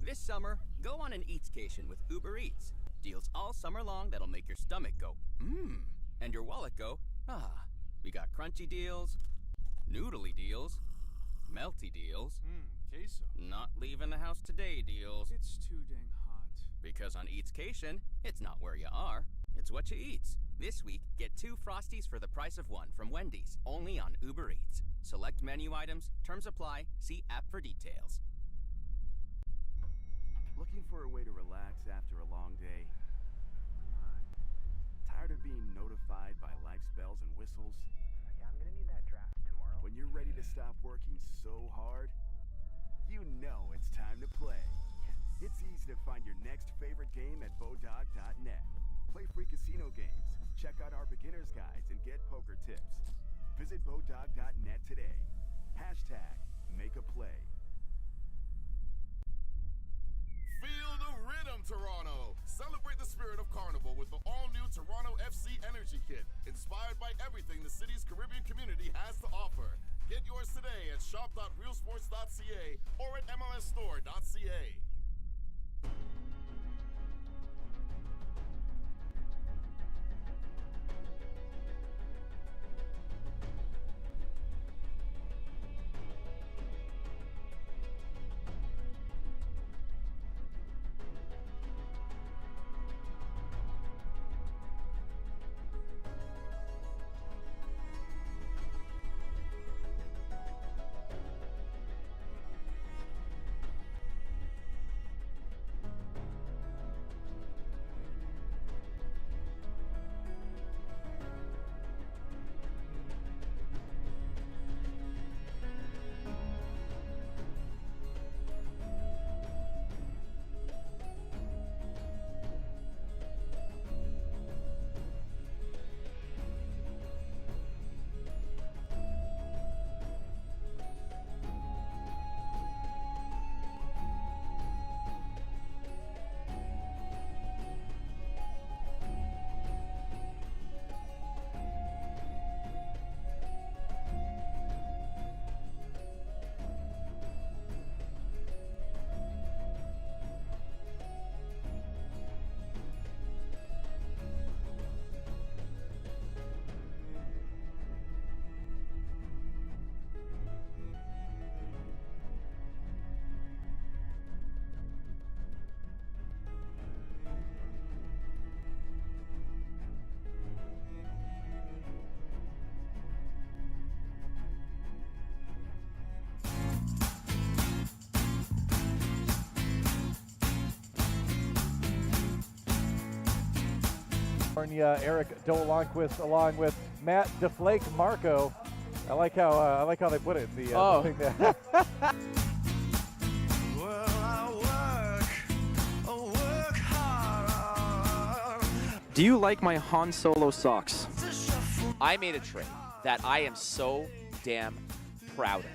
This summer, go on an Eatscation with Uber Eats. Deals all summer long that'll make your stomach go, mmm, and your wallet go, ah. We got crunchy deals, noodly deals, melty deals, queso. not leaving the house today deals. It's too dang hot. Because on Eatscation, it's not where you are, it's what you eat. This week, get 2 Frosties for the price of 1 from Wendy's, only on Uber Eats. Select menu items, terms apply, see app for details. Looking for a way to relax after a long day? Tired of being notified by life's bells and whistles? Yeah, I'm gonna need that draft tomorrow. When you're ready to stop working so hard, you know it's time to play. Yes. It's easy to find your next favorite game at bodog.net. Play free casino games, check out our beginner's guides, and get poker tips. Visit bodog.net today. #make a play. Feel the rhythm, Toronto! Celebrate the spirit of Carnival with the all-new Toronto FC Energy Kit, inspired by everything the city's Caribbean community has to offer. Get yours today at shop.realsports.ca or at mlsstore.ca. Eric Dolanquist along with Matt DeFlake Marco. I like how they put it. The thing there. Do you like my Han Solo socks? I made a trade that I am so damn proud of.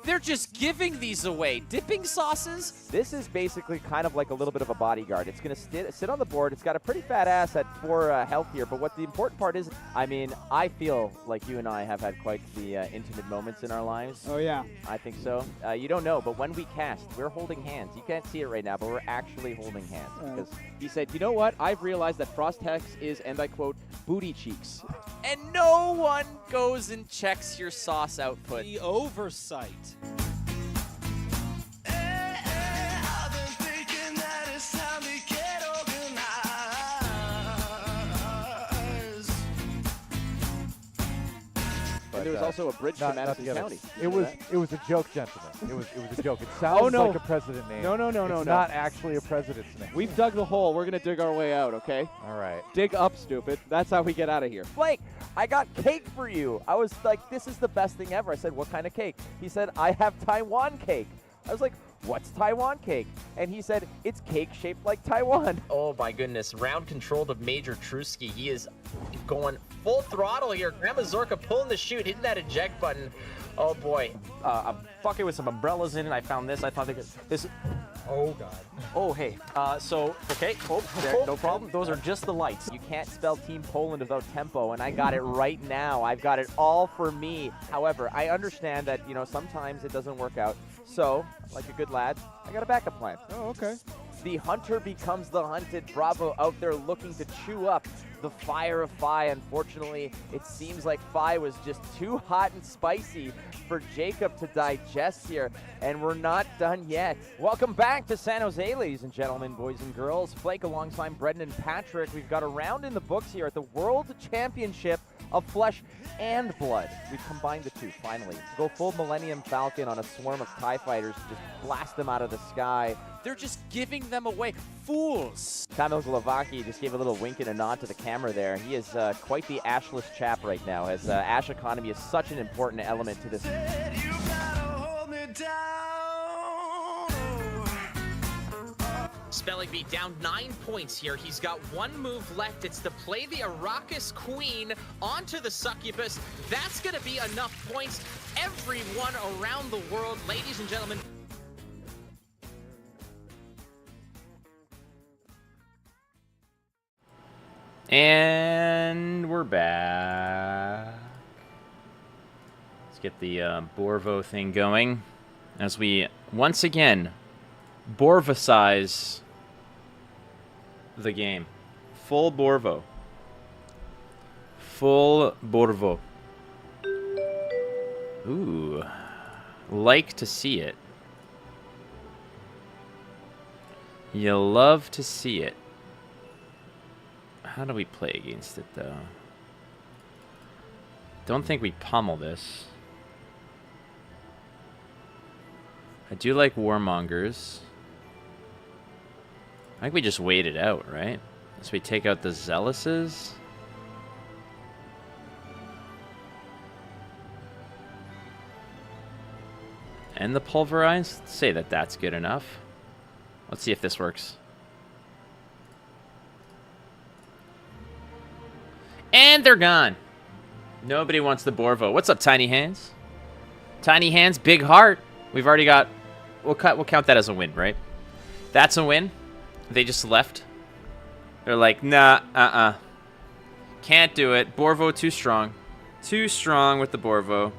They're just giving these away. Dipping sauces? This is basically kind of like a little bit of a bodyguard. It's going to sit on the board. It's got a pretty fat ass at 4 health here. But what the important part is, I mean, I feel like you and I have had quite the intimate moments in our lives. Oh, yeah. I think so. You don't know, but when we cast, we're holding hands. You can't see it right now, but we're actually holding hands. Because he said, you know what? I've realized that Frost Hex is, and I quote, booty cheeks. And no one goes and checks your sauce output. The oversight. And there was also a bridge to Madison County. It was a joke, gentlemen. It was a joke. It sounds like a president name. No. It's not actually a president's name. We've dug the hole. We're going to dig our way out, okay? All right. Dig up, stupid. That's how we get out of here. Blake, I got cake for you. I was like, this is the best thing ever. I said, what kind of cake? He said, I have Taiwan cake. I was like, what's Taiwan cake? And he said, it's cake shaped like Taiwan. Oh my goodness, round controlled of Major Trusky. He is going full throttle here. Grandma Zorka pulling the chute, hitting that eject button. Oh boy. A bucket with some umbrellas in it. I found this. I thought this. Oh god. Oh hey. Okay. Oh, there, no problem. Those are just the lights. You can't spell Team Poland without tempo, and I got it right now. I've got it all for me. However, I understand that, sometimes it doesn't work out. So, like a good lad, I got a backup plan. Oh, okay. The hunter becomes the hunted. Borvo out there looking to chew up the fire of Fi. Unfortunately, it seems like Fi was just too hot and spicy for Jacob to digest here, and we're not done yet. Welcome back to San Jose, ladies and gentlemen, boys and girls. Flake alongside Brendan and Patrick. We've got a round in the books here at the World Championship of Flesh and Blood. We've combined the two, finally. Go full Millennium Falcon on a swarm of TIE fighters to just blast them out of the sky. They're just giving them away. Fools. Kamil Glavaki just gave a little wink and a nod to the camera there. He is quite the ashless chap right now, as ash economy is such an important element to this. Spelling Bee down 9 points here. He's got one move left. It's to play the Arrakis Queen onto the Succubus. That's going to be enough points. Everyone around the world, ladies and gentlemen. And we're back. Let's get the Borvo thing going as we once again Borvicize the game. Full Borvo. Full Borvo. Ooh. Like to see it. You love to see it. How do we play against it, though? Don't think we pummel this. I do like Warmongers. I think we just wait it out, right? So we take out the Zealouses. And the Pulverized. Let's say that that's good enough. Let's see if this works. And they're gone. Nobody wants the Borvo. What's up, Tiny Hands? Tiny Hands, big heart. We've already got... We'll count that as a win, right? That's a win. They just left. They're like, nah, can't do it. Borvo too strong. Too strong with the Borvo.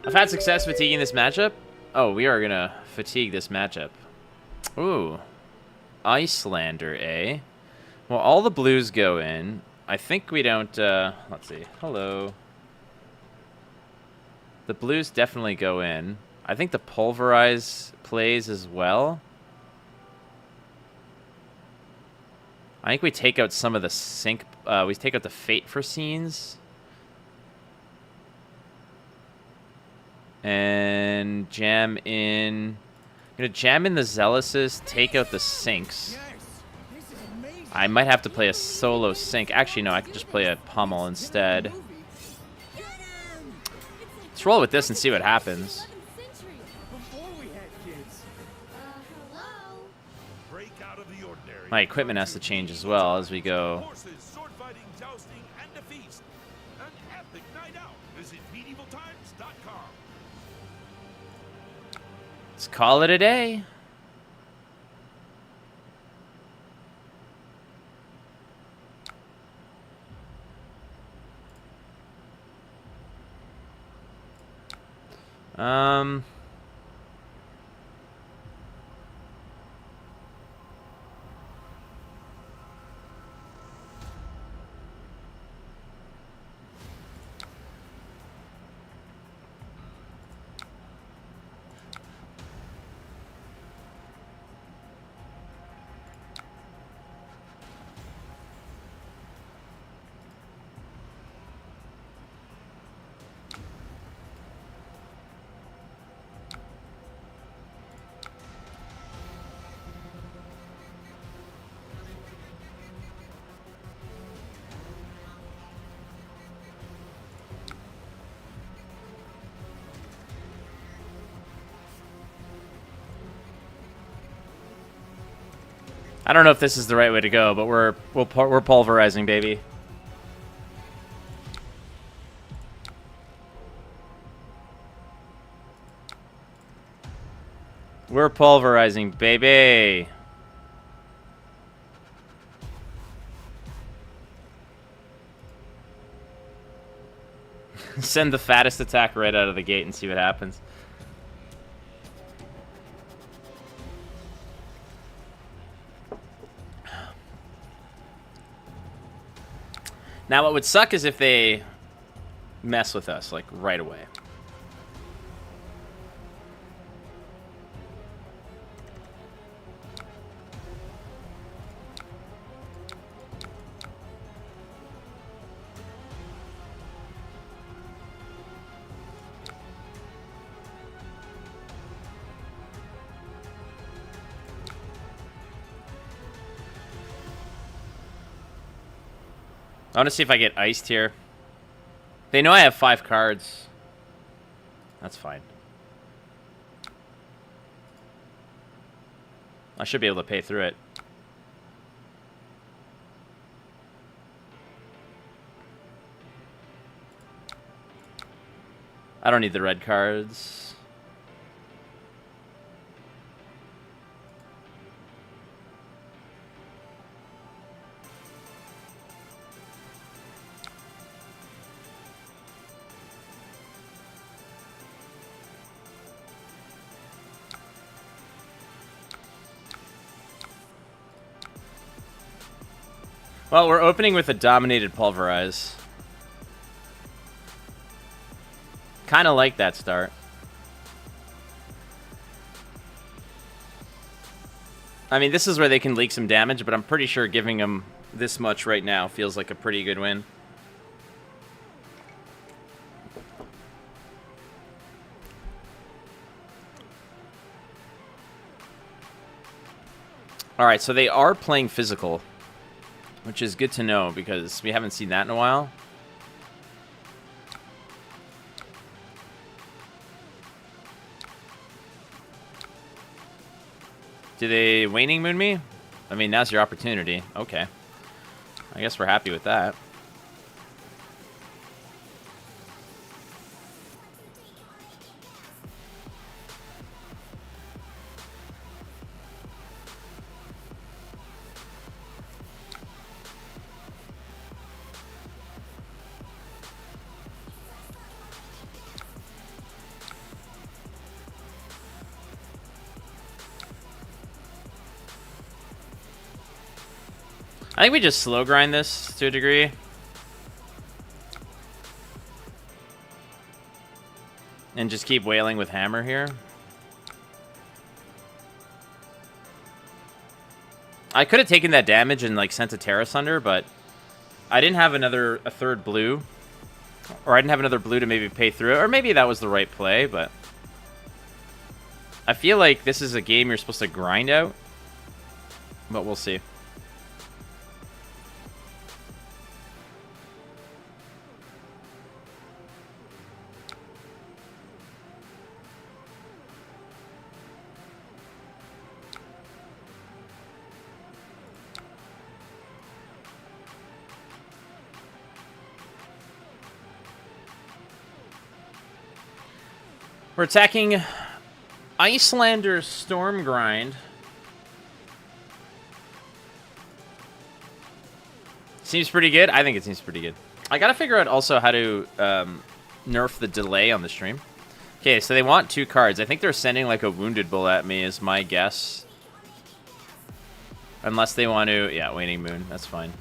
I've had success fatiguing this matchup. Oh, we are gonna fatigue this matchup. Ooh. Icelander, eh? Well, all the blues go in. I think we don't, let's see. Hello. The blues definitely go in. I think the Pulverize plays as well. I think we take out some of the sync. We take out the Fate for scenes. And jam in... I'm gonna jam in the Zealouses, take out the Syncs. I might have to play a solo Sync. Actually, no, I could just play a Pummel instead. Let's roll with this and see what happens. My equipment has to change as well as we go. Let's call it a day. I don't know if this is the right way to go, but we're pulverizing, baby. We're pulverizing, baby. Send the fattest attack right out of the gate and see what happens. Now, what would suck is if they mess with us, like, right away. I want to see if I get iced here. They know I have 5 cards. That's fine. I should be able to pay through it. I don't need the red cards. Well, we're opening with a dominated Pulverize. Kind of like that start. I mean, this is where they can leak some damage, but I'm pretty sure giving them this much right now feels like a pretty good win. Alright, so they are playing physical, which is good to know because we haven't seen that in a while. Do they Waning Moon me? I mean, now's your opportunity. Okay. I guess we're happy with that. I think we just slow grind this to a degree. And just keep wailing with hammer here. I could have taken that damage and like sent a Terra Sunder, but I didn't have a third blue. Or I didn't have another blue to maybe pay through it. Or maybe that was the right play, but I feel like this is a game you're supposed to grind out. But we'll see. We're attacking Icelander's Storm Grind. Seems pretty good. I think it seems pretty good. I gotta figure out also how to nerf the delay on the stream. Okay, so they want 2 cards. I think they're sending like a Wounded Bull at me is my guess. Unless they want to... Yeah, Waning Moon. That's fine.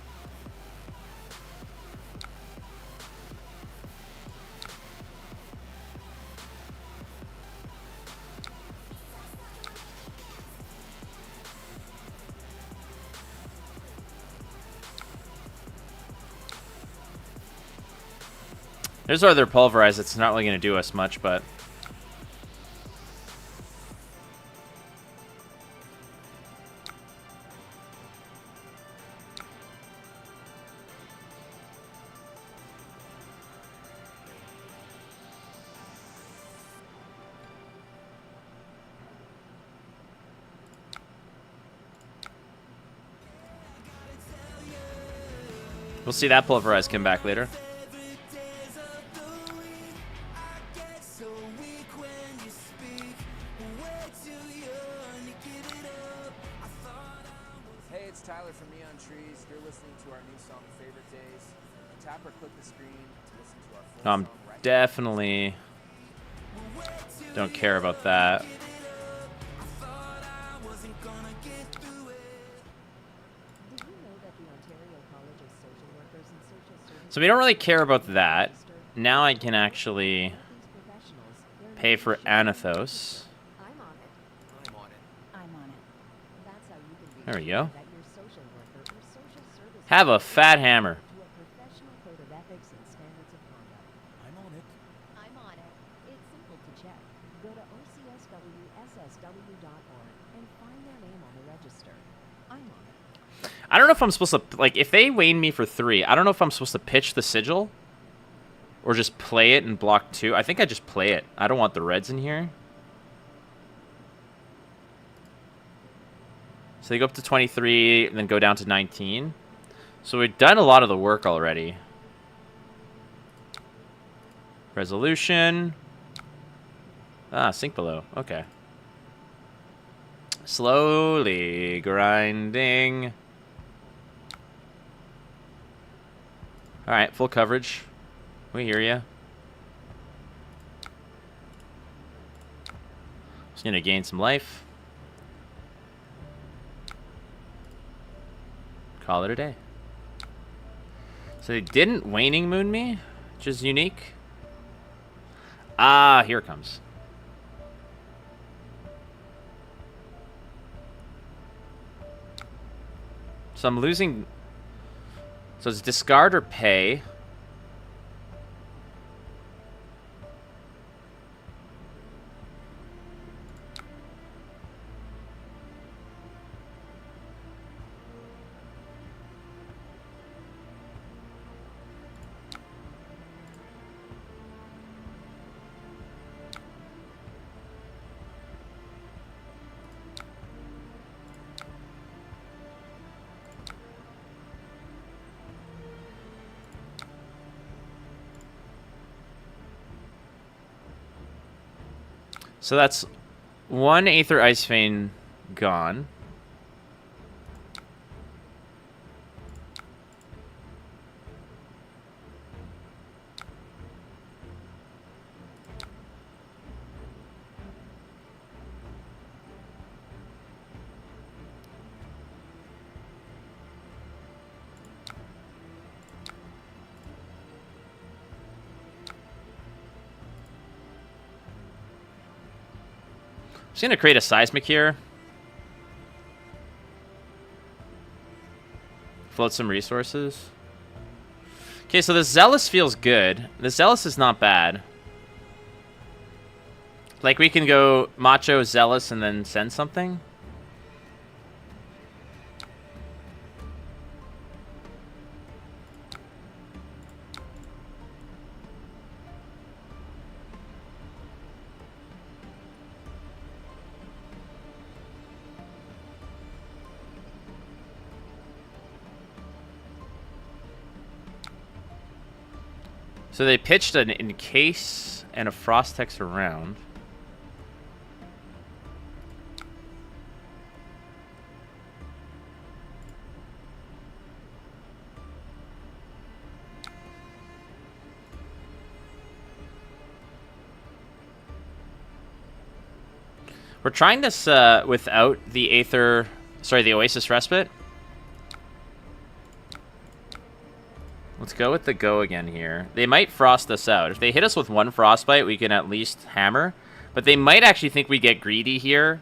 There's our other Pulverize. It's not really going to do us much, but... we'll see that Pulverize come back later. I'm definitely don't care about that. So we don't really care about that. Now I can actually pay for Anathos. There we go. Have a fat hammer. I don't know if I'm supposed to, like, if they wane me for 3, I don't know if I'm supposed to pitch the sigil or just play it and block 2. I think I just play it. I don't want the reds in here. So they go up to 23 and then go down to 19. So we've done a lot of the work already. Resolution. Ah, sink below. Okay. Slowly grinding. All right, full coverage. We hear you. Just gonna gain some life. Call it a day. So they didn't waning moon me, which is unique. Ah, here it comes. So I'm losing. So it's discard or pay. So that's 1 Aether Ice Vein gone. Just gonna create a seismic here. Float some resources. Okay, so the Zealous feels good. The Zealous is not bad. Like, we can go Macho, Zealous, and then send something. So they pitched an Encase and a Frost Hex around. We're trying this without the Aether, sorry, the Oasis Respite. Let's go with the go again here. They might frost us out. If they hit us with 1 Frostbite, we can at least hammer. But they might actually think we get greedy here.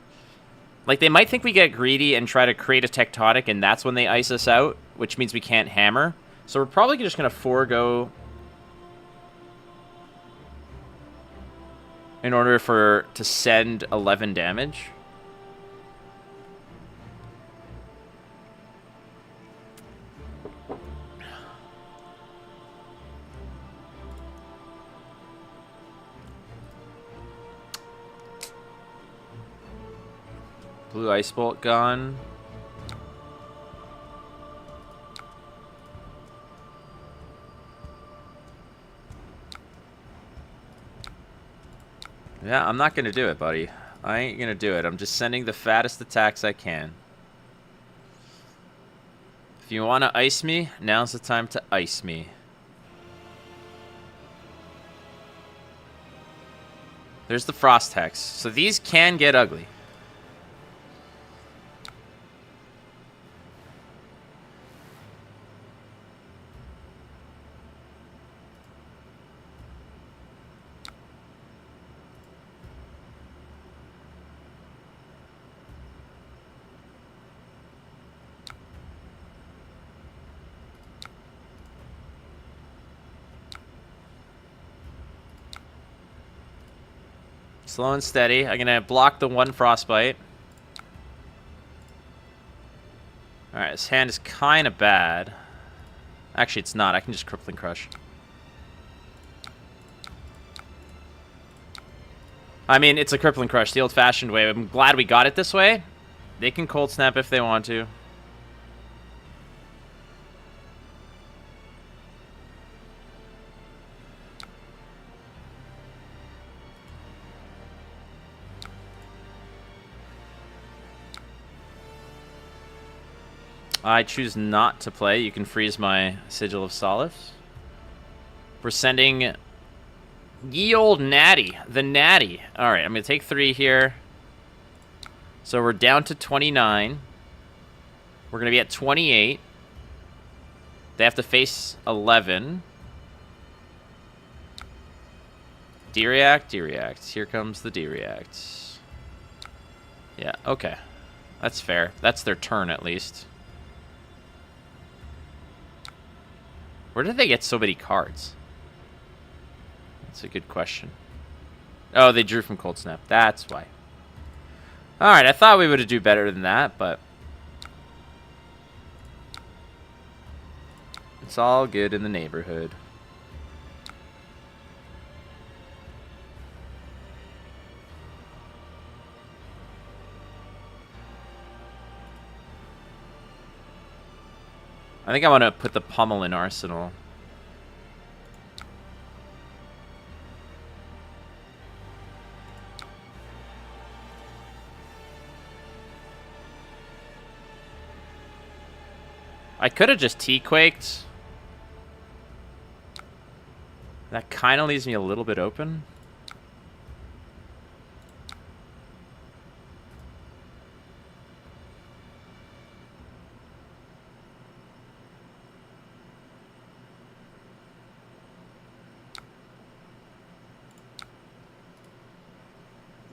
Like, they might think we get greedy and try to create a Tectonic, and that's when they ice us out, which means we can't hammer. So we're probably just going to forego in order to send 11 damage. Blue Ice Bolt gone. Yeah, I'm not going to do it, buddy. I ain't going to do it. I'm just sending the fattest attacks I can. If you want to ice me, now's the time to ice me. There's the Frost Hex. So these can get ugly. Slow and steady. I'm going to block the one Frostbite. Alright, his hand is kind of bad. Actually, it's not. I can just Crippling Crush. I mean, it's a Crippling Crush, the old-fashioned way. I'm glad we got it this way. They can Cold Snap if they want to. I choose not to play. You can freeze my Sigil of Solace. We're sending ye old Natty. The Natty. Alright, I'm going to take 3 here. So we're down to 29. We're going to be at 28. They have to face 11. D-React, D-React. Here comes the D-React. Yeah, okay. That's fair. That's their turn, at least. Where did they get so many cards? That's a good question. Oh, they drew from Cold Snap. That's why. Alright, I thought we would do better than that, but... it's all good in the neighborhood. I think I want to put the Pummel in Arsenal. I could have just T-Quaked. That kind of leaves me a little bit open.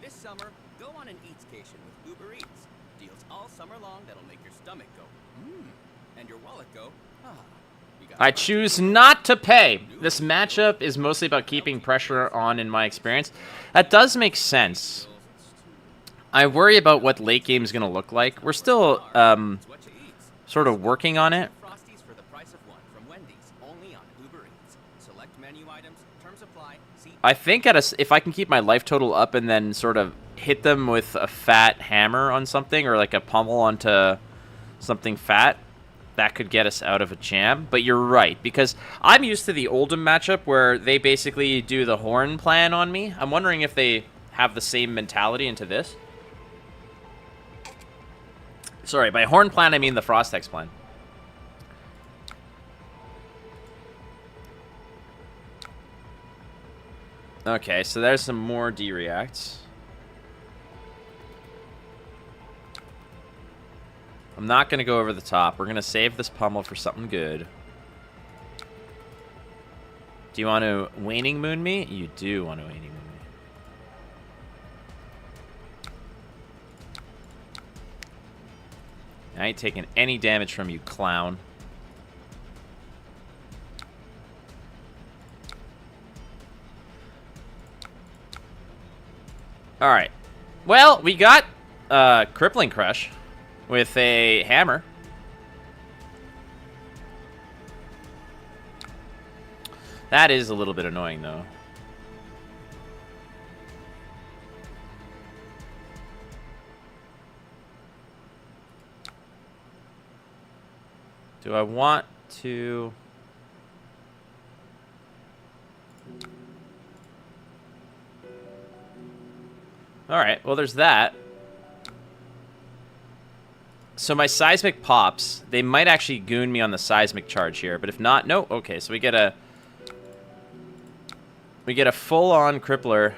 This summer, go on an Eatscation with Uber Eats. Deals all summer long that'll make your stomach go, and your wallet go, I choose not to pay. This matchup is mostly about keeping pressure on, in my experience. That does make sense. I worry about what late game is going to look like. We're still sort of working on it. Frosties for the price of one from Wendy's, only on Uber Eats. Select menu items, terms apply. See I think if I can keep my life total up and then sort of hit them with a fat hammer on something or like a pummel onto something fat, that could get us out of a jam. But you're right, because I'm used to the Oldham matchup where they basically do the horn plan on me. I'm wondering if they have the same mentality into this. Sorry, by horn plan, I mean the Frostex plan. Okay, so there's some more D-Reacts. I'm not going to go over the top. We're going to save this pummel for something good. Do you want to Waning Moon me? You do want to Waning Moon me. I ain't taking any damage from you, clown. Alright. Well, we got Crippling Crush with a hammer. That is a little bit annoying, though. Do I want to... Alright, well, there's that. So my Seismic pops. They might actually goon me on the Seismic charge here, but if not, no. Okay, so we get a full-on Crippler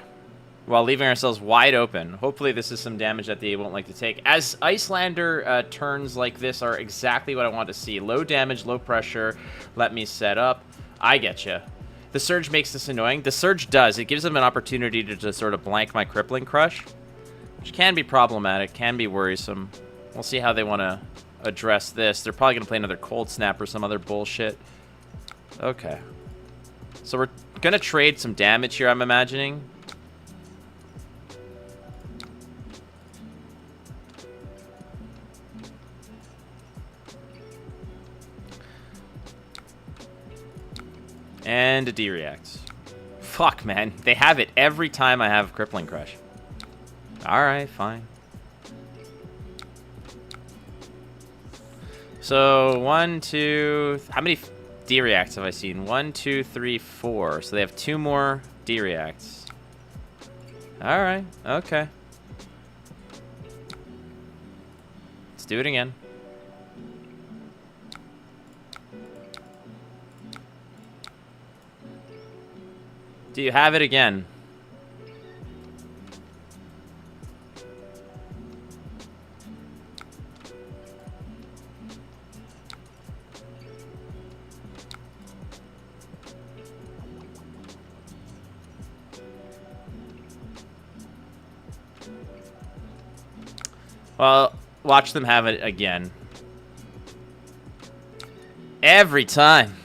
while leaving ourselves wide open. Hopefully this is some damage that they won't like to take. As Icelander turns like this are exactly what I want to see. Low damage, low pressure. Let me set up. I get you. The Surge makes this annoying. The Surge does. It gives them an opportunity to just sort of blank my Crippling Crush, which can be problematic, can be worrisome. We'll see how they want to address this. They're probably going to play another Cold Snap or some other bullshit. Okay. So we're going to trade some damage here, I'm imagining. And a D-React. Fuck, man. They have it every time I have Crippling Crush. Alright, fine. So, 1, 2... How many D-Reacts have I seen? 1, 2, 3, 4. So they have 2 more D-Reacts. Alright, okay. Let's do it again. Do you have it again? Well, watch them have it again. Every time.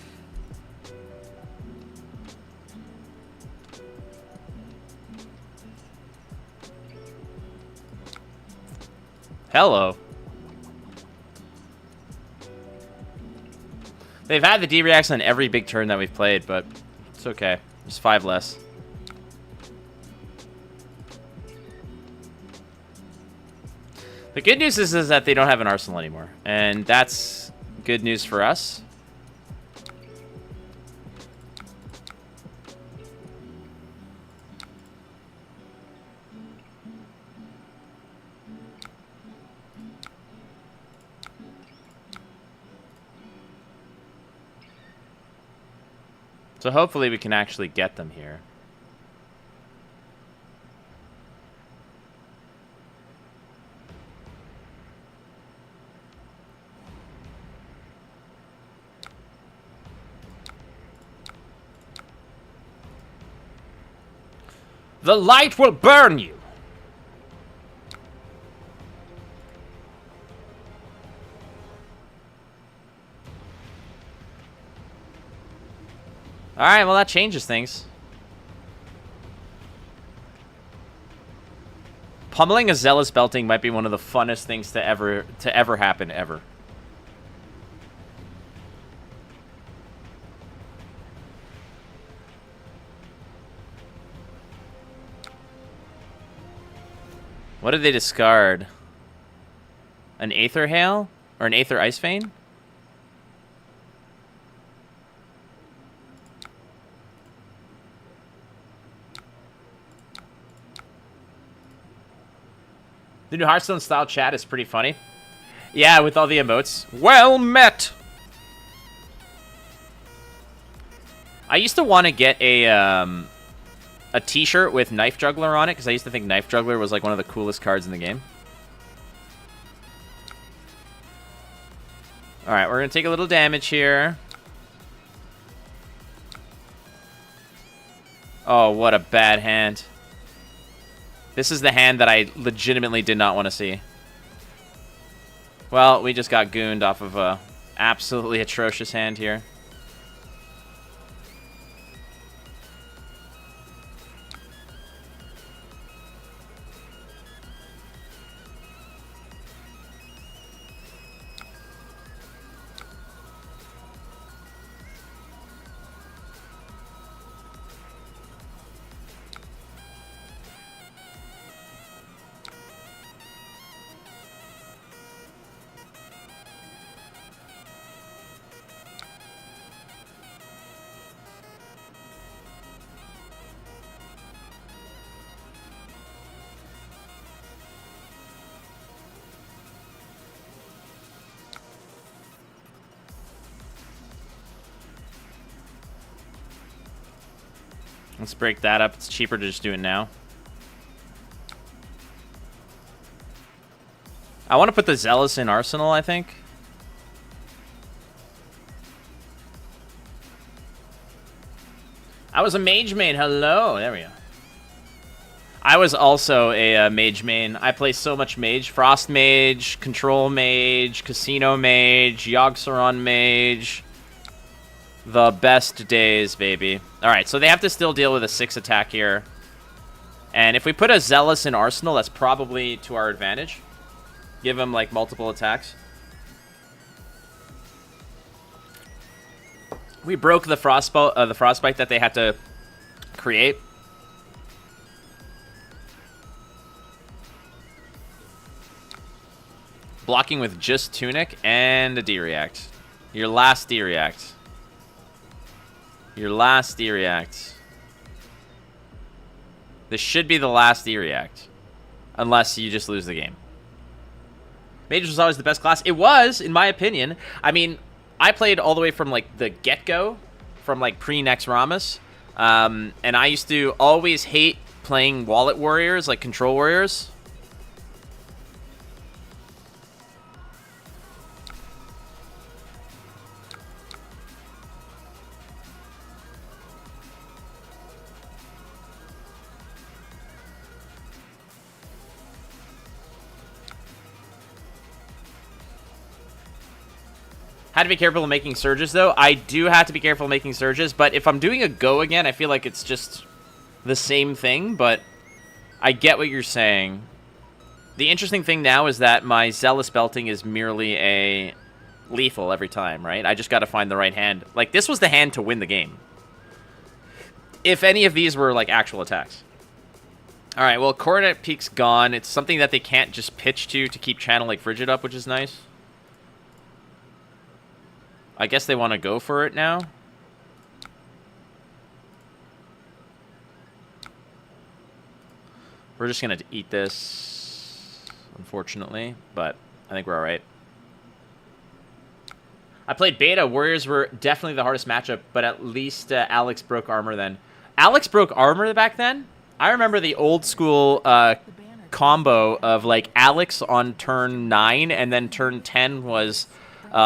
Hello. They've had the D-Reacts on every big turn that we've played, but it's okay. There's 5 less. The good news is that they don't have an arsenal anymore, and that's good news for us. So hopefully we can actually get them here. The light will burn you. Alright, well that changes things. Pummeling a Zealous Belting might be one of the funnest things to ever happen, ever. What did they discard? An Aether Hail? Or an Aether Ice Vein? The new Hearthstone style chat is pretty funny. Yeah, with all the emotes. Well met! I used to want to get a t-shirt with Knife Juggler on it, because I used to think Knife Juggler was like one of the coolest cards in the game. Alright, we're going to take a little damage here. Oh, what a bad hand. This is the hand that I legitimately did not want to see. Well, we just got gooned off of a absolutely atrocious hand here. Let's break that up. It's cheaper to just do it now. I want to put the Zealous in Arsenal, I think. I was a mage main. Hello. There we go. I was also a mage main. I play so much mage. Frost mage, Control mage, Casino mage, Yogg-Saron mage. The best days, baby. Alright, so they have to still deal with a 6 attack here. And if we put a Zealous in Arsenal, that's probably to our advantage. Give him, like, multiple attacks. We broke the frostbite that they had to create. Blocking with just Tunic and a D-React. Your last D-React. Your last D-React. This should be the last D-React. Unless you just lose the game. Mage was always the best class. It was, in my opinion. I mean, I played all the way from, like, the get-go. From, like, pre-Nex Ramus. And I used to always hate playing Wallet Warriors, like Control Warriors. Had to be careful of making surges, though. I do have to be careful of making surges, but if I'm doing a go again, I feel like it's just the same thing, but I get what you're saying. The interesting thing now is that my Zealous belting is merely a lethal every time, right? I just got to find the right hand. Like, this was the hand to win the game. If any of these were, like, actual attacks. Alright, well, Coronet Peak's gone. It's something that they can't just pitch to keep Channel Lake Frigid up, which is nice. I guess they want to go for it now. We're just going to eat this, unfortunately, but I think we're all right. I played beta. Warriors were definitely the hardest matchup, but at least Alex broke armor then. Alex broke armor back then? I remember the old school combo of, like, Alex on turn 9, and then turn 10 was...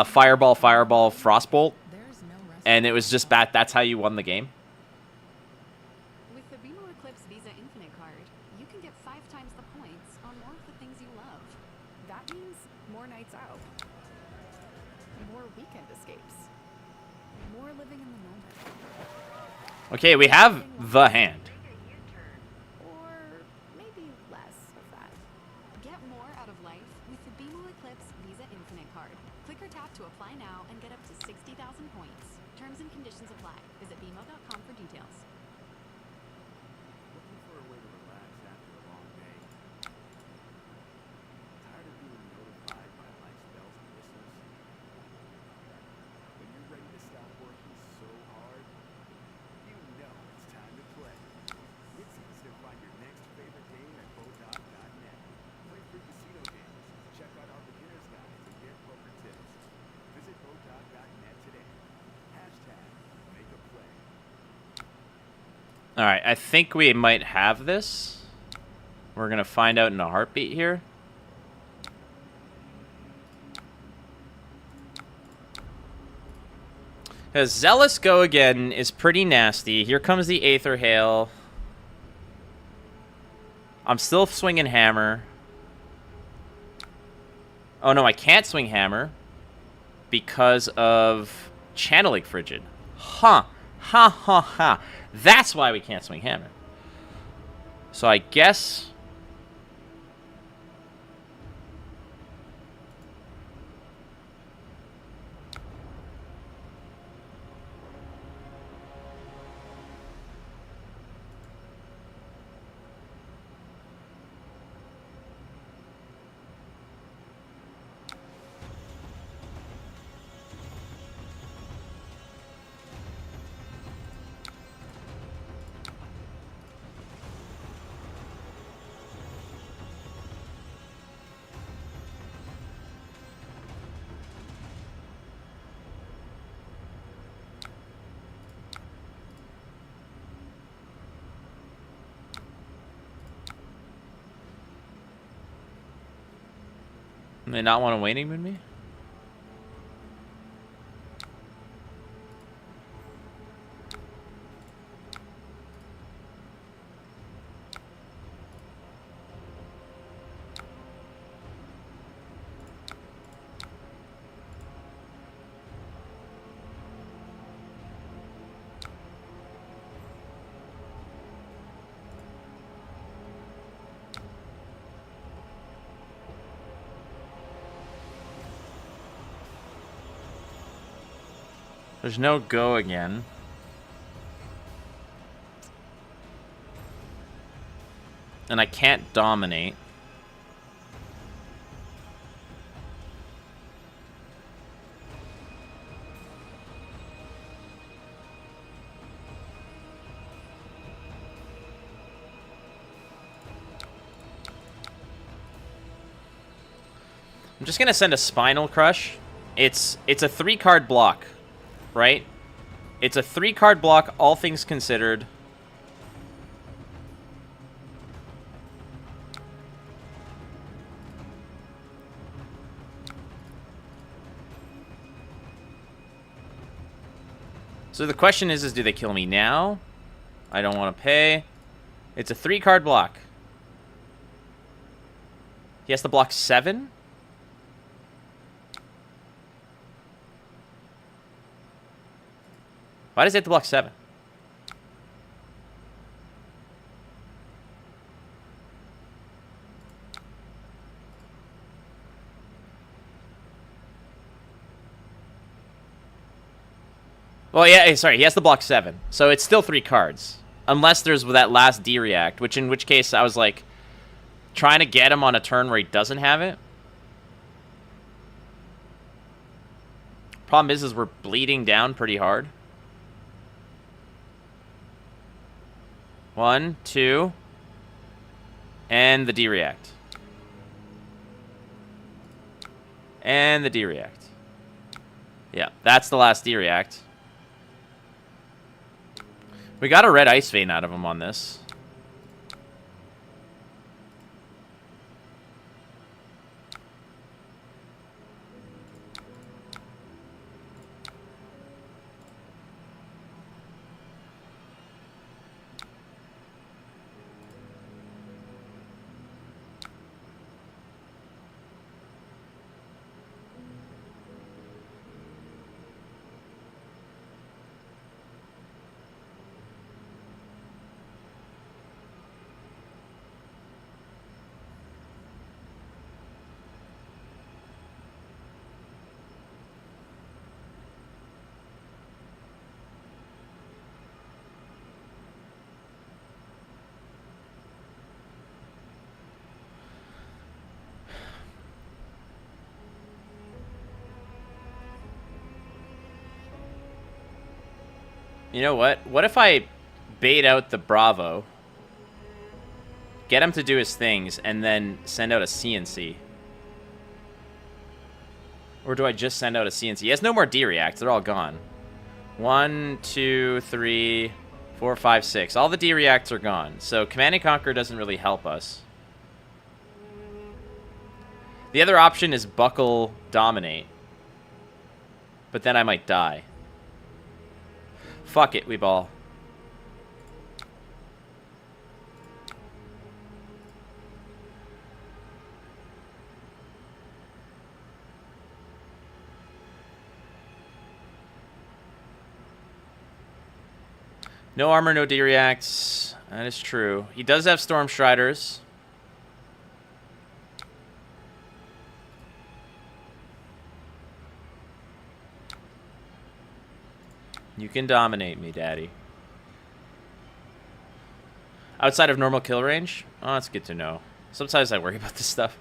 Fireball, Fireball, Frostbolt. And it was just bad. That's how you won the game. With the BMO Eclipse Visa Infinite card, you can get 5 times the points on more of the things you love. That means more nights out, more weekend escapes, more living in the moment. Okay, we have the hand. Or maybe less of that. Get more out of life with the BMO Eclipse Visa Infinite card. Click or tap to apply now and get up to 60,000 points. Terms and conditions apply. Visit bmo.com for details. Looking for a way to relax after a long day? Tired of being notified by life's bells and whistles? When you're ready to stop working so hard, you know it's time to play. It's easy to find your next favorite game at bodog.net. Play free casino games. Check out our beginner's guides and get poker tips. Visit bodog.net today. Hashtag make a play. Alright, I think we might have this. We're going to find out in a heartbeat here. Because Zealous Go again is pretty nasty. Here comes the Aether Hail. I'm still swinging Hammer. Oh no, I can't swing Hammer because of Channel Lake Frigid. Huh. Ha ha ha. That's why we can't swing Hammer. So I guess... They not want to waning moon me? There's no go again. And I can't dominate. I'm just gonna send a Spinal Crush. It's a 3-card block. Right? It's a 3-card block, all things considered. So the question is do they kill me now? I don't want to pay. It's a 3-card block. He has to block 7? Why does he have to block 7? Well, yeah, sorry, he has to block 7. So it's still 3 cards. Unless there's that last D-react, in which case I was like trying to get him on a turn where he doesn't have it. Problem is we're bleeding down pretty hard. 1, 2, and the D-react. And the D-react. Yeah, that's the last D-react. We got a red Ice Vein out of him on this. You know what? What if I bait out the Borvo, get him to do his things, and then send out a CNC? Or do I just send out a CNC? He has no more D-reacts. They're all gone. 1, 2, 3, 4, 5, 6. All the D-reacts are gone. So Command and Conquer doesn't really help us. The other option is Buckle Dominate. But then I might die. Fuck it, we ball. No armor, no D-reacts. That is true. He does have Storm Striders. You can dominate me, daddy. Outside of normal kill range? Oh, that's good to know. Sometimes I worry about this stuff.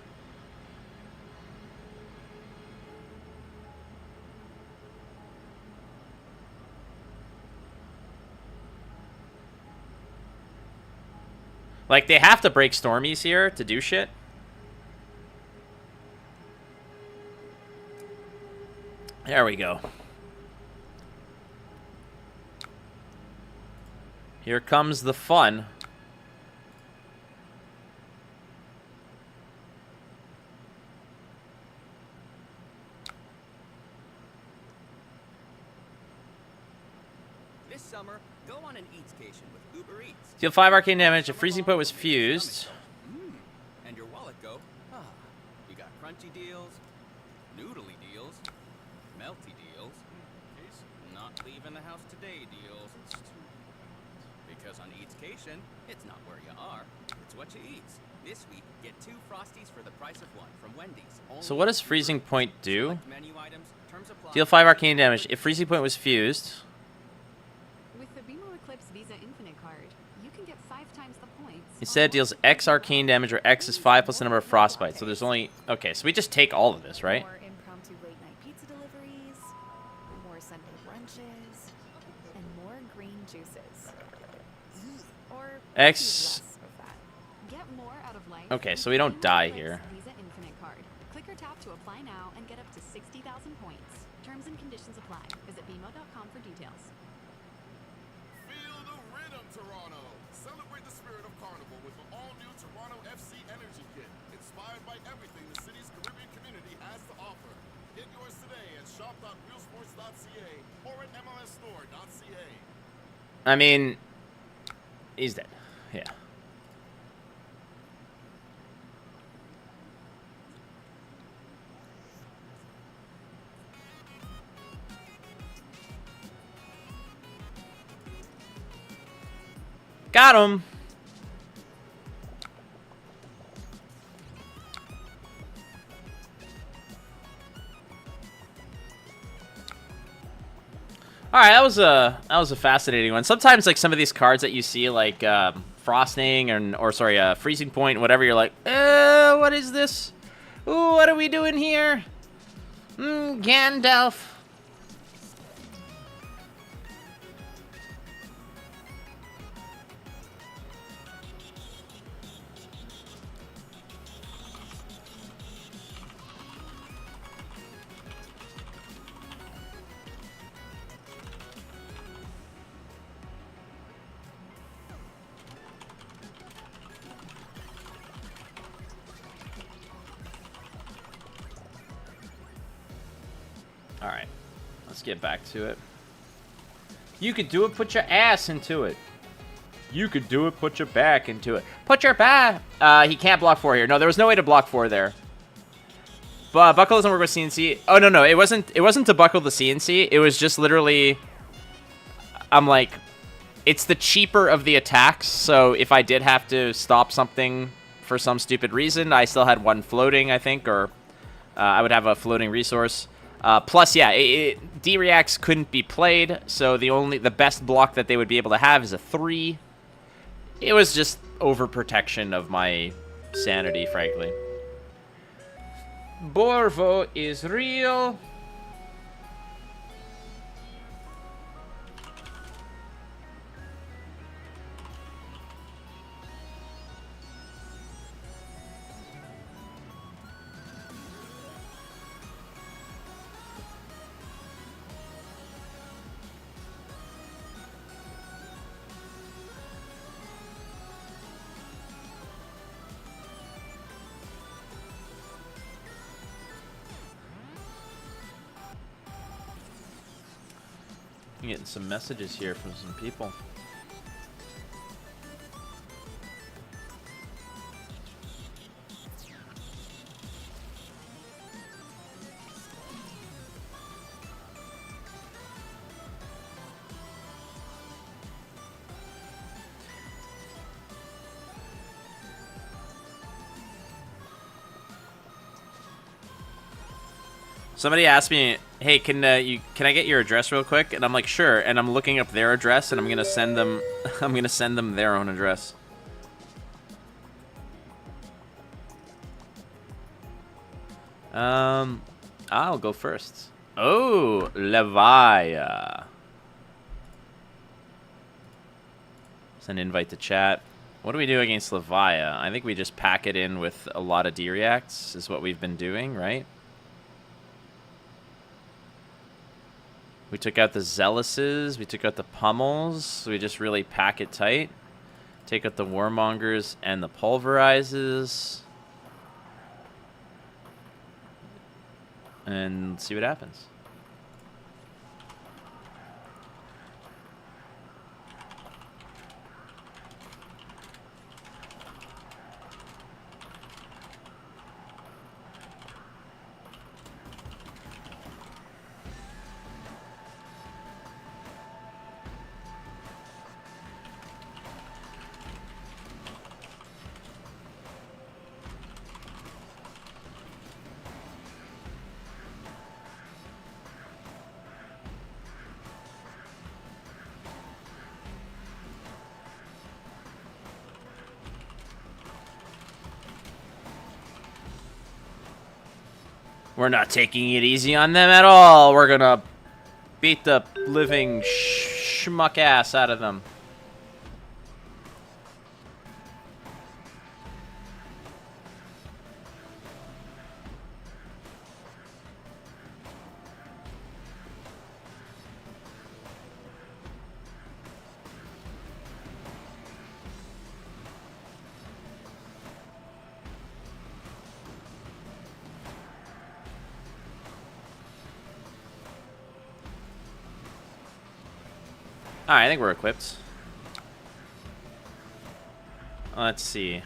Like, they have to break Stormies here to do shit. There we go. Here comes the fun. This summer, go on an eatscation with Uber Eats. Deal 5 arcane damage. A freezing point was fused. And your wallet go, we got crunchy deals, noodly deals, melty deals, not leaving the house today deals. Because on Eatscation, it's not where you are, it's what you eat. This week, get 2 Frosties for the price of 1 from Wendy's. So what does freezing point do? Select menu items, terms apply. Deal 5 arcane damage. If freezing point was fused. With the BMO Eclipse Visa Infinite card, you can get 5 times the points. Instead, it deals X arcane damage, where X is 5 plus the number of frostbites. So there's only... Okay, so we just take all of this, right? More impromptu late-night pizza deliveries, more Sunday brunches, and more green juices. Or X... less of that. Get more out of life. Okay, so we don't die here. Visa Infinite card. Click or tap to apply now and get up to 60,000 points. Terms and conditions apply. Visit bmo.com for details. Feel the rhythm, Toronto! Celebrate the spirit of Carnival with the all-new Toronto FC Energy Kit, inspired by everything the city's Caribbean community has to offer. Get yours today at shop.realsports.ca or at mlsstore.ca. I mean... He's dead. Yeah. Got him. All right, that was a fascinating one. Sometimes, like some of these cards that you see, like frosting or sorry, freezing point, whatever, you're like, what is this? Ooh, what are we doing here? Gandalf. All right, let's get back to it. You could do it, put your ass into it. You could do it, put your back into it. Put your back. He can't block 4 here. No, there was no way to block 4 there. But buckle doesn't work with CNC. Oh no, it wasn't to buckle the CNC. It was just literally, I'm like, it's the cheaper of the attacks. So if I did have to stop something for some stupid reason, I still had 1 floating, I think, or I would have a floating resource. Plus, yeah, D-Reacts couldn't be played, so the best block that they would be able to have is a 3. It was just overprotection of my sanity, frankly. Borvo is real. I'm getting some messages here from some people. Somebody asked me, "Hey, can I get your address real quick?" And I'm like, "Sure." And I'm looking up their address, and I'm gonna send them. I'm gonna send them their own address. I'll go first. Oh, Levia. Send invite to chat. What do we do against Levia? I think we just pack it in with a lot of D-Reacts, is what we've been doing, right? We took out the Zealouses, we took out the Pummels, so we just really pack it tight. Take out the Warmongers and the Pulverizes. And see what happens. We're not taking it easy on them at all. We're gonna beat the living schmuck ass out of them. Alright, I think we're equipped. Let's see.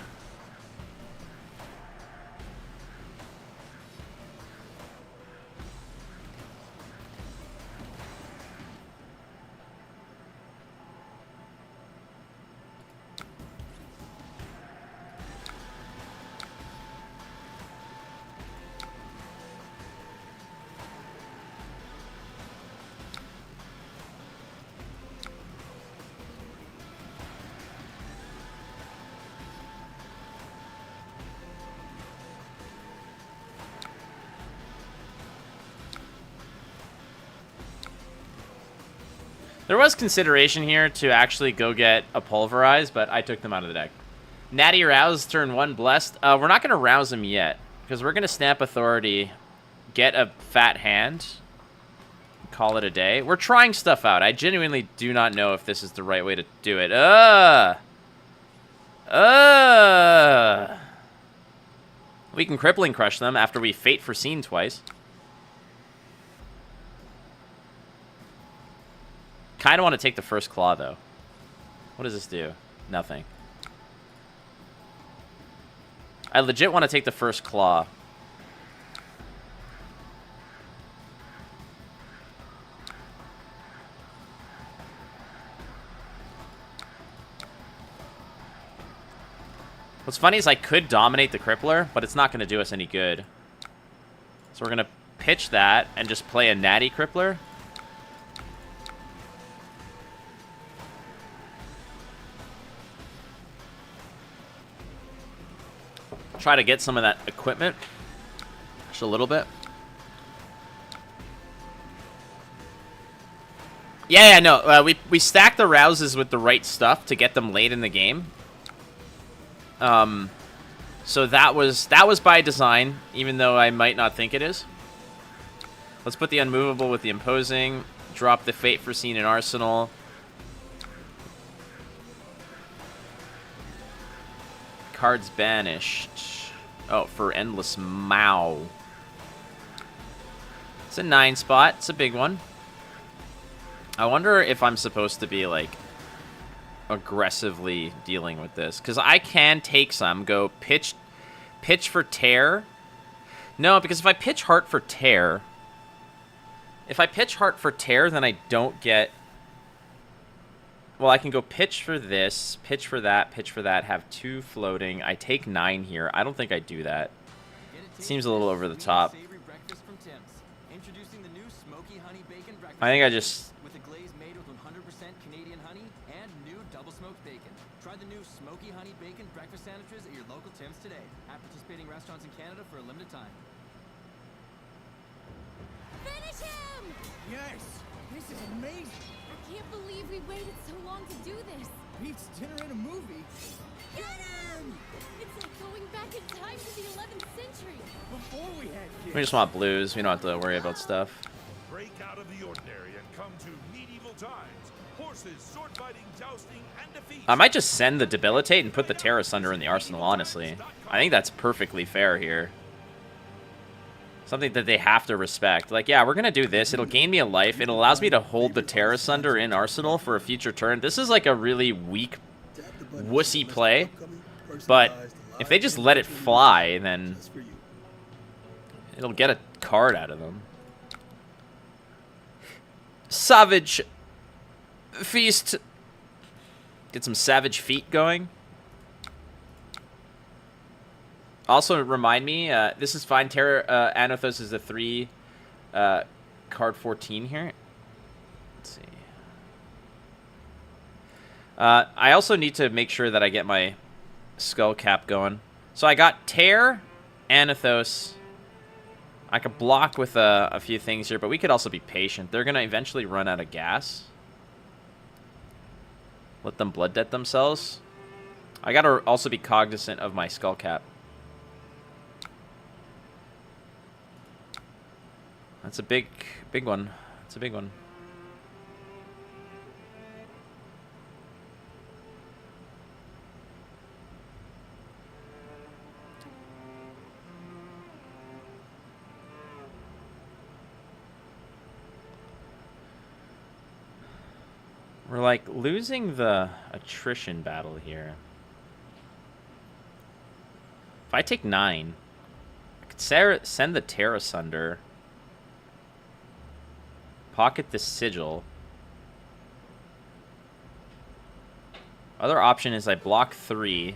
There was consideration here to actually go get a Pulverize, but I took them out of the deck. Natty Rouse, turn 1, Blessed. We're not going to rouse him yet, because we're going to Snap Authority, get a fat hand, call it a day. We're trying stuff out. I genuinely do not know if this is the right way to do it. We can Crippling Crush them after we Fate Foreseen twice. Kind of want to take the first claw, though. What does this do? Nothing. I legit want to take the first claw. What's funny is I could dominate the Crippler, but it's not going to do us any good. So we're going to pitch that and just play a Natty Crippler. Try to get some of that equipment. Just a little bit. Yeah, no. We stack the rouses with the right stuff to get them late in the game. So that was by design, even though I might not think it is. Let's put the Unmovable with the Imposing. Drop the Fate Foreseen in Arsenal. Cards banished. Oh, for Endless Mao. It's a 9 spot. It's a big one. I wonder if I'm supposed to be, like, aggressively dealing with this. Because I can take some, go pitch for Tear. No, because if I pitch Heart for Tear... If I pitch Heart for Tear, then I don't get... Well, I can go pitch for this, pitch for that, have 2 floating. I take 9 here. I don't think I do that. Seems a little over the top. I think I just... With a glaze made with 100% Canadian honey and new double smoked bacon. Try the new smoky honey bacon breakfast sandwiches at your local Tim's today. At participating restaurants in Canada for a limited time. Finish him! Yes! This is amazing! I can't believe we waited so long to do this. Beats dinner and a movie. Get him! It's like going back in time to the 11th century. Before we had kids. We just want blues. We don't have to worry about stuff. Break out of the ordinary and come to medieval times. Horses, sword fighting, jousting, and defeat. I might just send the Debilitate and put the Terra Sunder in the arsenal, honestly. I think that's perfectly fair here. Something that they have to respect. Like, yeah, we're going to do this. It'll gain me a life. It allows me to hold the Terra Sunder in arsenal for a future turn. This is like a really weak, wussy play. But if they just let it fly, then it'll get a card out of them. Savage Feast. Get some Savage Feet going. Also, remind me, this is fine. Terra Anathos is a 3 card 14 here. Let's see. I also need to make sure that I get my Skull Cap going. So I got Tear, Anathos. I could block with a few things here, but we could also be patient. They're going to eventually run out of gas. Let them blood debt themselves. I got to also be cognizant of my skull cap. That's a big one. That's a big one. We're like losing the attrition battle here. If I take 9, I could send the Terra Sunder. Pocket the Sigil. Other option is I block 3,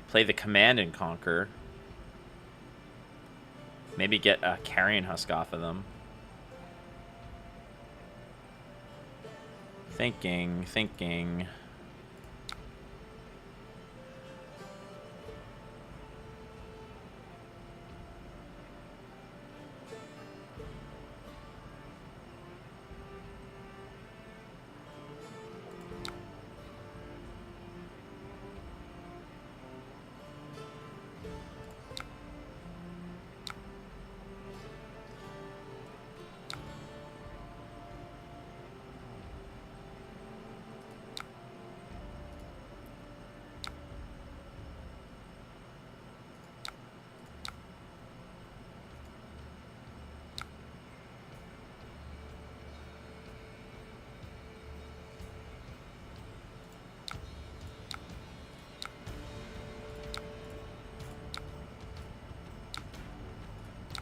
play the Command and Conquer. Maybe get a Carrion Husk off of them. Thinking.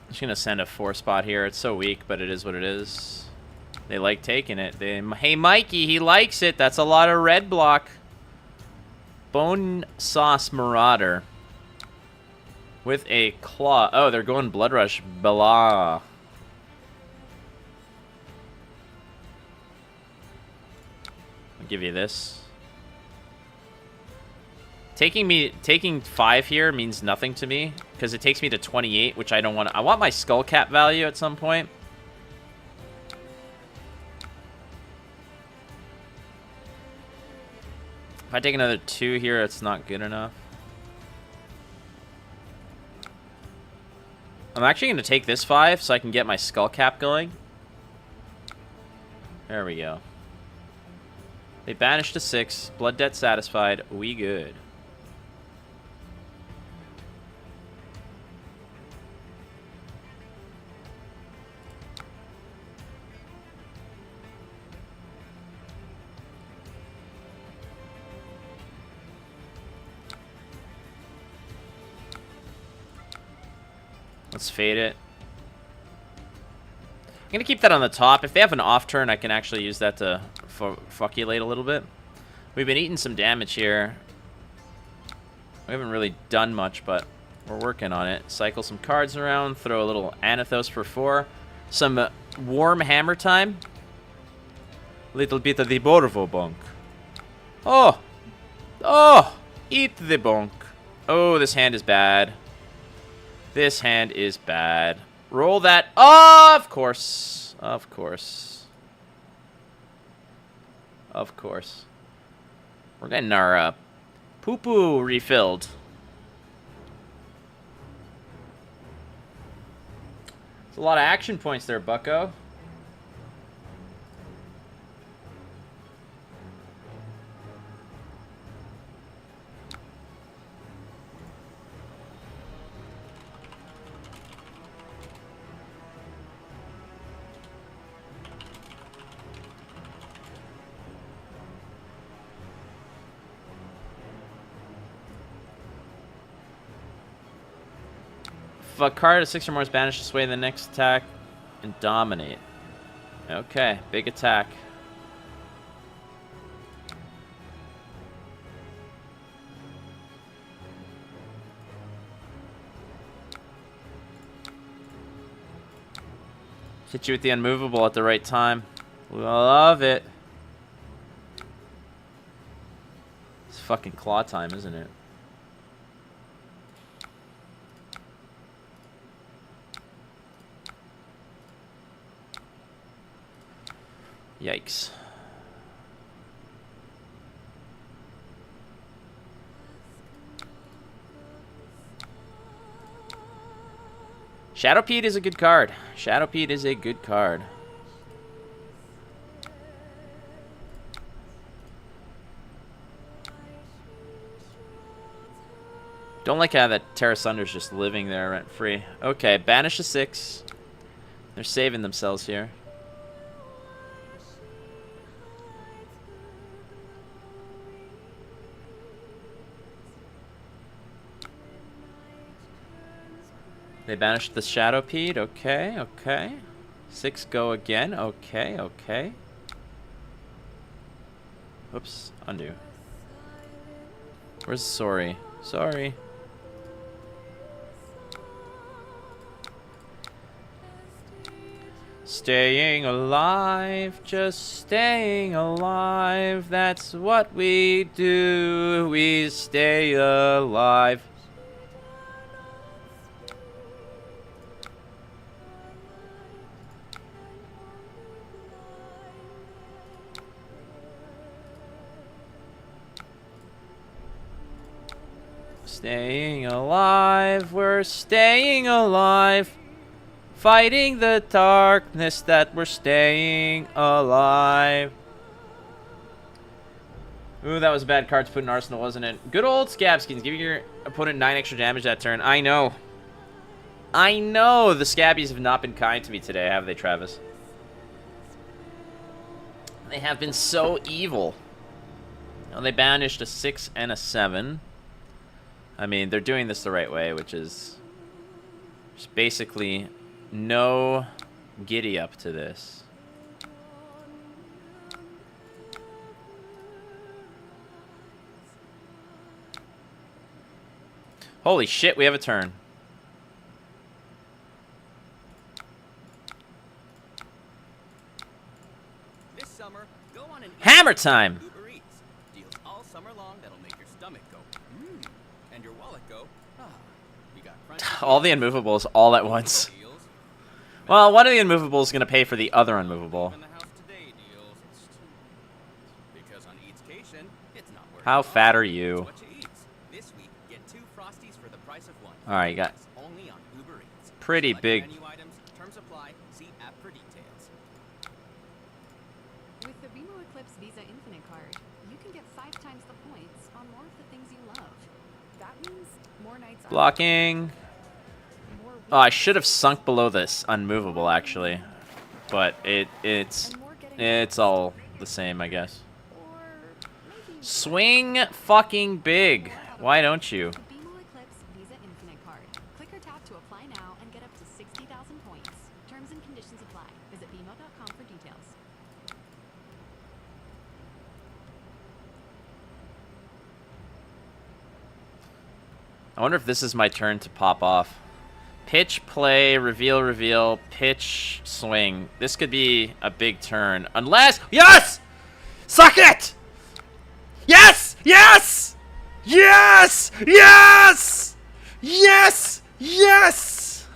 Just gonna send a 4 spot here. It's so weak, but it is what it is. They like taking it. Hey, Mikey, he likes it. That's a lot of red block. Bone Sauce Marauder. With a claw. Oh, they're going Blood Rush. Blah. I'll give you this. Taking 5 here means nothing to me because it takes me to 28, which I don't want. I want my skull cap value at some point. If I take another 2 here, it's not good enough. I'm actually going to take this 5 so I can get my skull cap going. There we go. They banished to 6. Blood debt satisfied. We good. Let's fade it. I'm going to keep that on the top. If they have an off turn, I can actually use that to fuckulate a little bit. We've been eating some damage here. We haven't really done much, but we're working on it. Cycle some cards around. Throw a little Anathos for 4. Some warm hammer time. Little bit of the Borvo bonk. Oh! Oh! Eat the bonk. Oh, this hand is bad. This hand is bad. Roll that. Oh, of course. Of course. Of course. We're getting our poo-poo refilled. It's a lot of action points there, bucko. If a card at 6 or more is banished, sway the next attack and dominate. Okay, big attack. Hit you with the unmovable at the right time. Love it. It's fucking claw time, isn't it? Yikes. Shadow Pete is a good card. Shadow Pete is a good card. Don't like how that Terra Sunder's just living there rent-free. Okay, banish a 6. They're saving themselves here. They banished the Shadow Pete. Okay, okay. 6 go again. Okay, okay. Whoops, undo. Where's sorry? Sorry. Staying alive, just staying alive. That's what we do. We stay alive. Staying alive, we're staying alive. Fighting the darkness that we're staying alive. Ooh, that was a bad card to put in Arsenal, wasn't it? Good old Scabskins, giving your opponent 9 extra damage that turn. I know. I know the Scabbies have not been kind to me today, have they, Travis? They have been so evil. Well, they banished a 6 and a 7. I mean, they're doing this the right way, which is just basically no giddy up to this. Holy shit, we have a turn. This summer, go on an Hammer time! Uber Eats. Deals all summer long that'll make your stomach go, mmm, and your wallet go, ah. You got crunchy All the unmovables all at once. Well, one of the unmovables is going to pay for the other unmovable. because on Eatscation, it's not worth How it. fat are you? What you eat. This week, get 2 Frosties for the price of 1. Alright, you got Only on Uber Eats. pretty Select big. menu items, terms apply, see app for details. With the BMO Eclipse Visa Infinite card, you can get 5 times the points on more of the things you love. That means more nights out. Blocking. Oh, I should have sunk below this unmovable, actually. But it's all the same, I guess. Swing fucking big. Why don't you? BMO Eclipse Visa Infinite card. Click or tap to apply now and get up to 60,000 points. Terms and conditions apply. Visit bmo.com for details. I wonder if this is my turn to pop off. Pitch, play, reveal, reveal, pitch, swing. This could be a big turn. Unless... Yes! Suck it! Yes! Yes! Yes! Yes! Yes! Yes!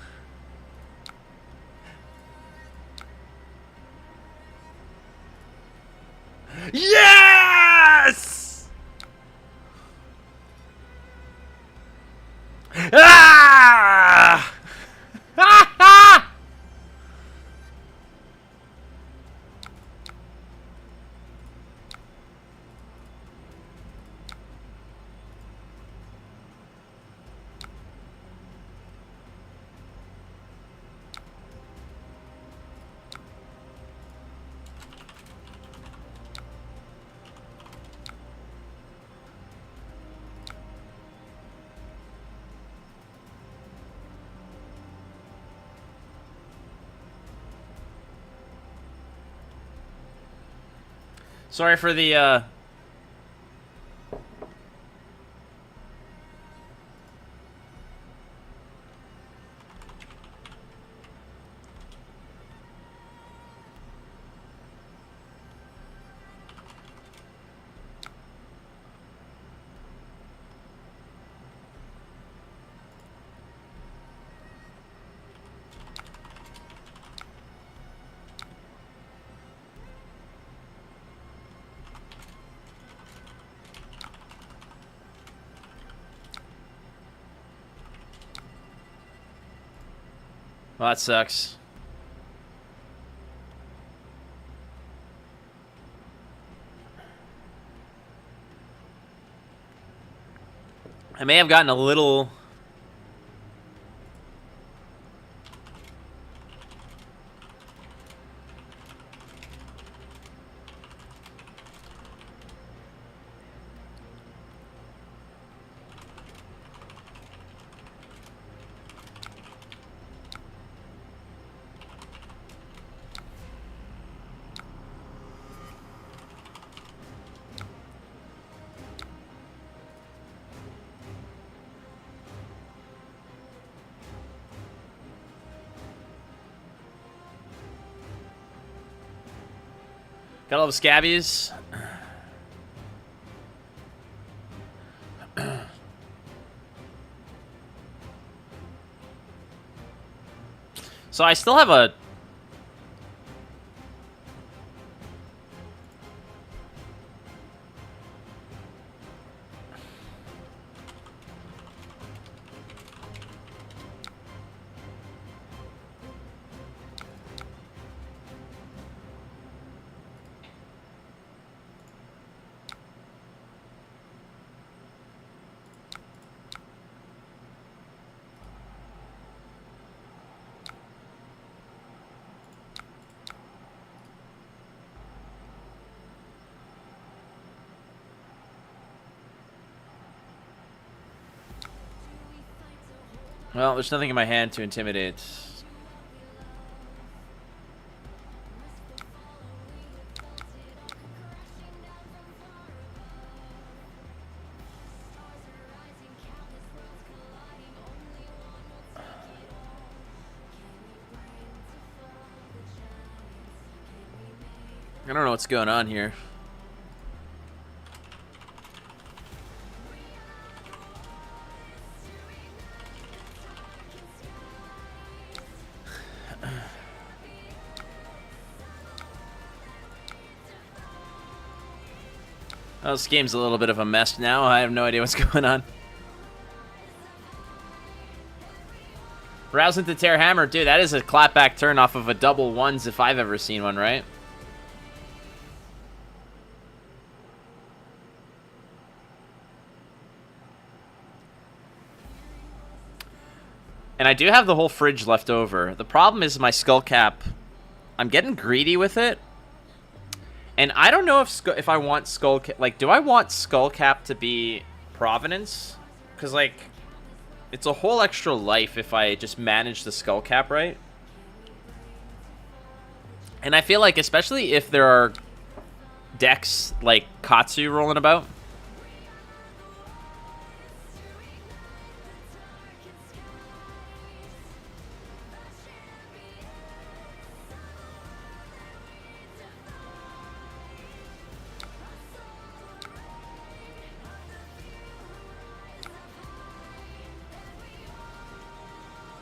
Yes! Ah! Sorry for the, Well, that sucks. I may have gotten a little... Got all the scabbies. So I still have a... Well, there's nothing in my hand to intimidate. I don't know what's going on here. Oh, this game's a little bit of a mess now. I have no idea what's going on. Rousing to Tear Hammer. Dude, that is a clapback turn off of a double ones if I've ever seen one, right? And I do have the whole fridge left over. The problem is my skull cap. I'm getting greedy with it. And I don't know if I want skull cap. Like, do I want skull cap to be Provenance? Because, like, it's a whole extra life if I just manage the skull cap right. And I feel like, especially if there are decks like Katsu rolling about.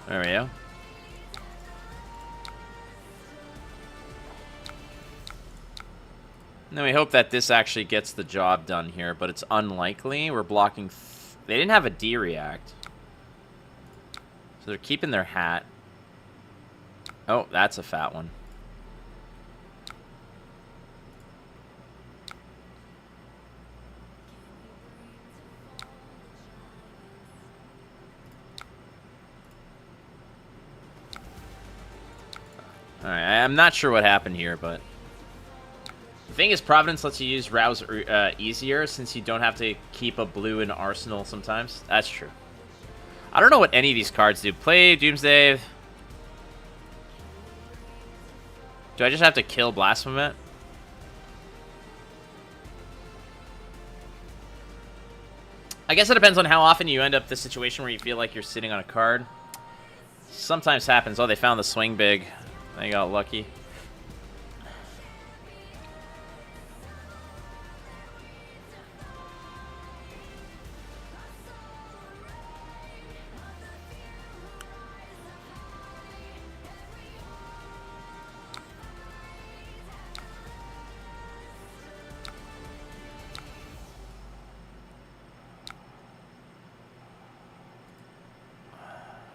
There we go. Now we hope that this actually gets the job done here, but it's unlikely. We're blocking... They didn't have a D-react. So they're keeping their hat. Oh, that's a fat one. Alright, I'm not sure what happened here, but... The thing is, Providence lets you use Rouse easier since you don't have to keep a blue in Arsenal sometimes. That's true. I don't know what any of these cards do. Play Doomsday. Do I just have to kill Blasphemous? I guess it depends on how often you end up the situation where you feel like you're sitting on a card. Sometimes happens. Oh, they found the swing big. They got lucky.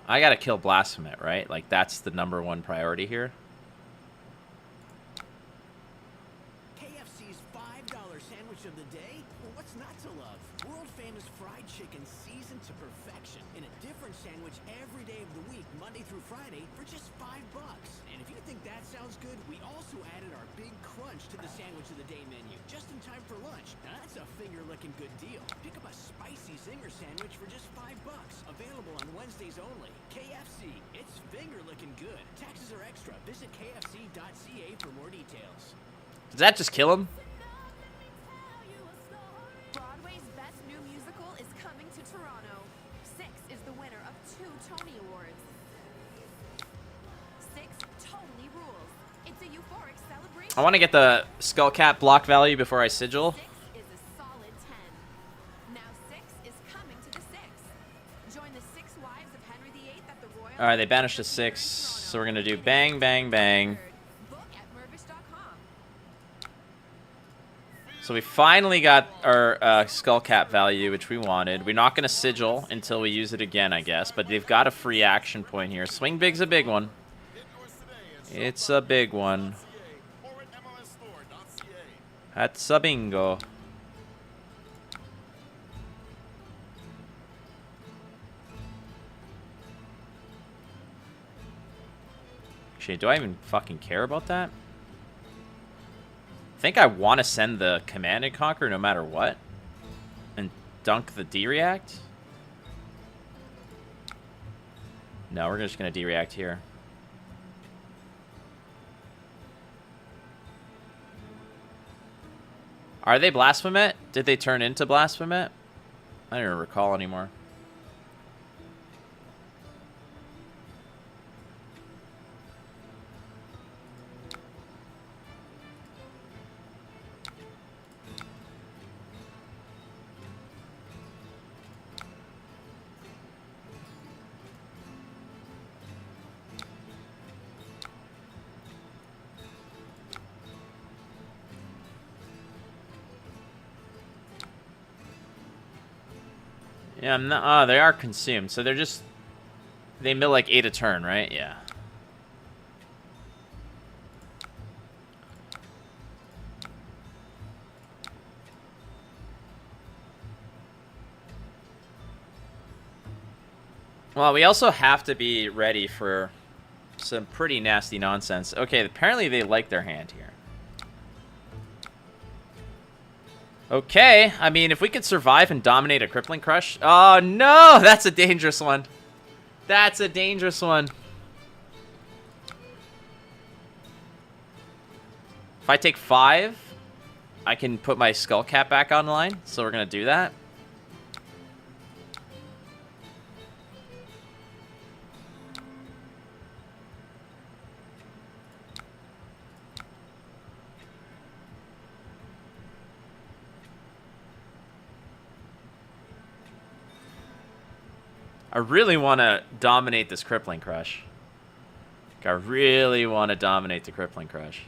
I gotta kill Blasphemous, right? Like, that's the #1 priority here. KFC's $5 sandwich of the day? Well, what's not to love? World famous fried chicken seasoned to perfection in a different sandwich every day of the week, Monday through Friday, for just $5. And if you think that sounds good, we also added our big crunch to the sandwich of the day menu, just in time for lunch. Now that's a finger-licking good deal. Pick up a spicy zinger sandwich for just $5. Available on Wednesdays only. KFC, it's finger-licking good. Taxes are extra. Visit kfc.ca for more details. Does that just kill him? Broadway's best new musical is coming to Toronto. Six is the winner of 2 Tony Awards. Six totally rules. It's a euphoric celebration. I want to get the skull cap block value before I sigil. Six is a solid 10. Now Six is coming to the Six. Join the 6 wives of Henry VIII at the Royal. All right, they banished a 6, so we're gonna do bang, bang, bang. So we finally got our skull cap value, which we wanted. We're not gonna sigil until we use it again, I guess. But they've got a free action point here. Swing big's a big one. It's a big one. That's a bingo. Actually, do I even fucking care about that? I think I want to send the Command and Conquer no matter what. And dunk the D-React. No, we're just going to D-React here. Are they Blasphemous? Did they turn into Blasphemous? I don't even recall anymore. Yeah, I'm not, oh, they are consumed, so they're just... They mill like 8 a turn, right? Yeah. Well, we also have to be ready for some pretty nasty nonsense. Okay, apparently they like their hand here. Okay, I mean, if we could survive and dominate a Crippling Crush... Oh, no! That's a dangerous one. That's a dangerous one. If I take 5, I can put my Skull Cap back online, so we're going to do that. I really want to dominate this Crippling Crush. I really want to dominate the Crippling Crush.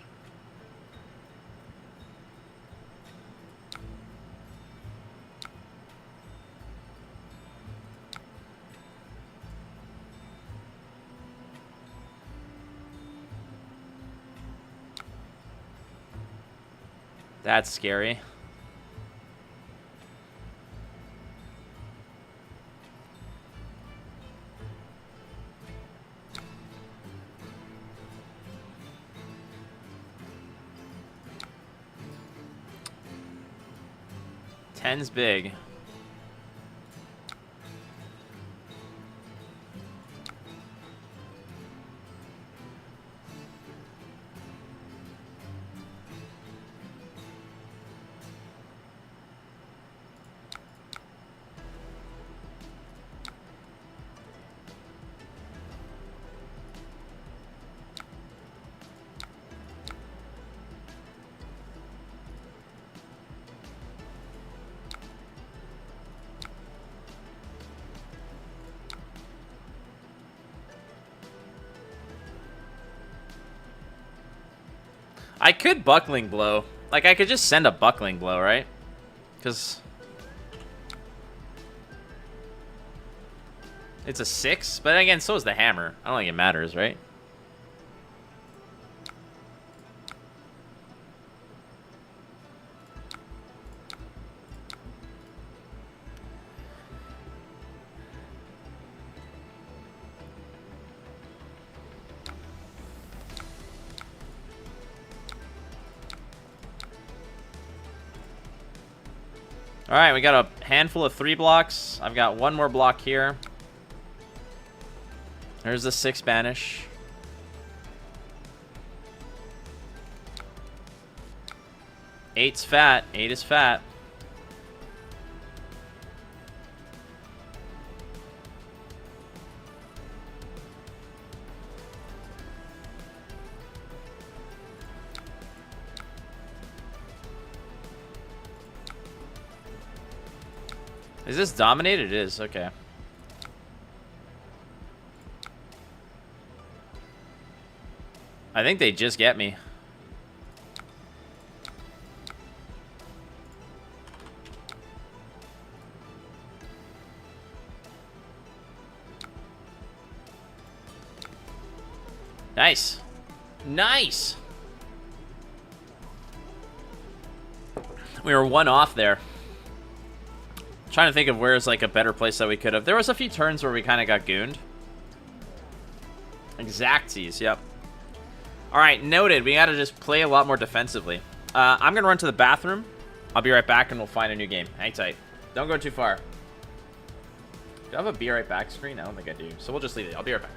That's scary. Ten's big. I could Buckling Blow. Like, I could just send a Buckling Blow, right? Because It's a 6, but again, so is the hammer. I don't think it matters, right? All right, we got a handful of 3 blocks. I've got 1 more block here. There's the 6 banish. Eight's fat. 8 is fat. Is this dominated? It is. Okay. I think they just get me. Nice. Nice. We were 1 off there. Trying to think of where's like a better place that we could have. There was a few turns where we kind of got gooned. Exacties, yep. All right, noted. We got to just play a lot more defensively. I'm going to run to the bathroom. I'll be right back and we'll find a new game. Hang tight. Don't go too far. Do I have a be right back screen? I don't think I do. So we'll just leave it. I'll be right back.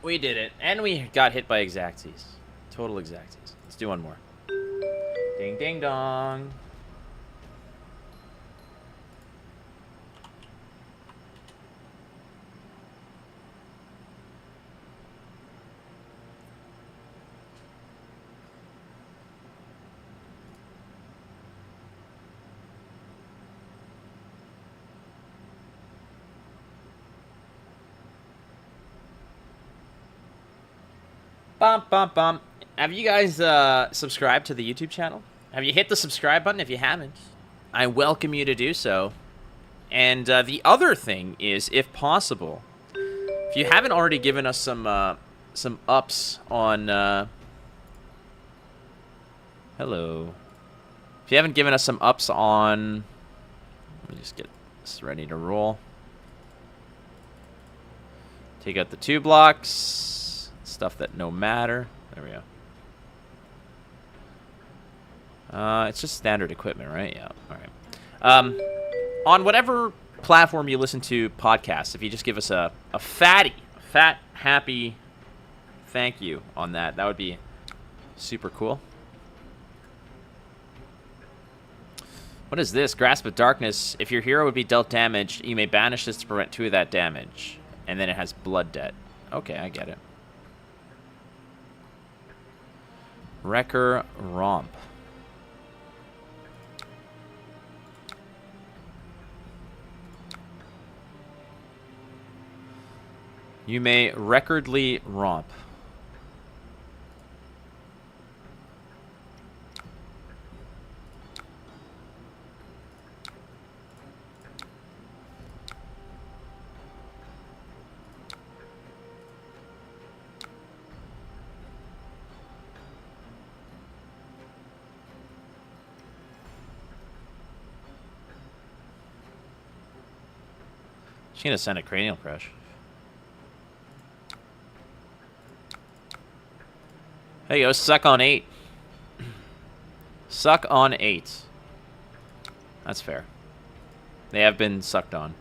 We did it. And we got hit by exacties. Total exacties. Let's do one more. Ding, ding, dong. Bum, bum, bum. Have you guys subscribed to the YouTube channel? Have you hit the subscribe button if you haven't? I welcome you to do so. And the other thing is, if possible, if you haven't already given us some ups on... Hello. If you haven't given us some ups on... Let me just get this ready to roll. Take out the 2 blocks. Stuff that no matter. There we go. It's just standard equipment, right? Yeah. All right. On whatever platform you listen to podcasts, if you just give us a fat, happy thank you on that, that would be super cool. What is this? Grasp of Darkness. If your hero would be dealt damage, you may banish this to prevent 2 of that damage. And then it has Blood Debt. Okay, I get it. Wrecker Romp. You may recordly romp. She's gonna send a cranial crush. There you go, suck on 8. Suck on 8. That's fair. They have been sucked on.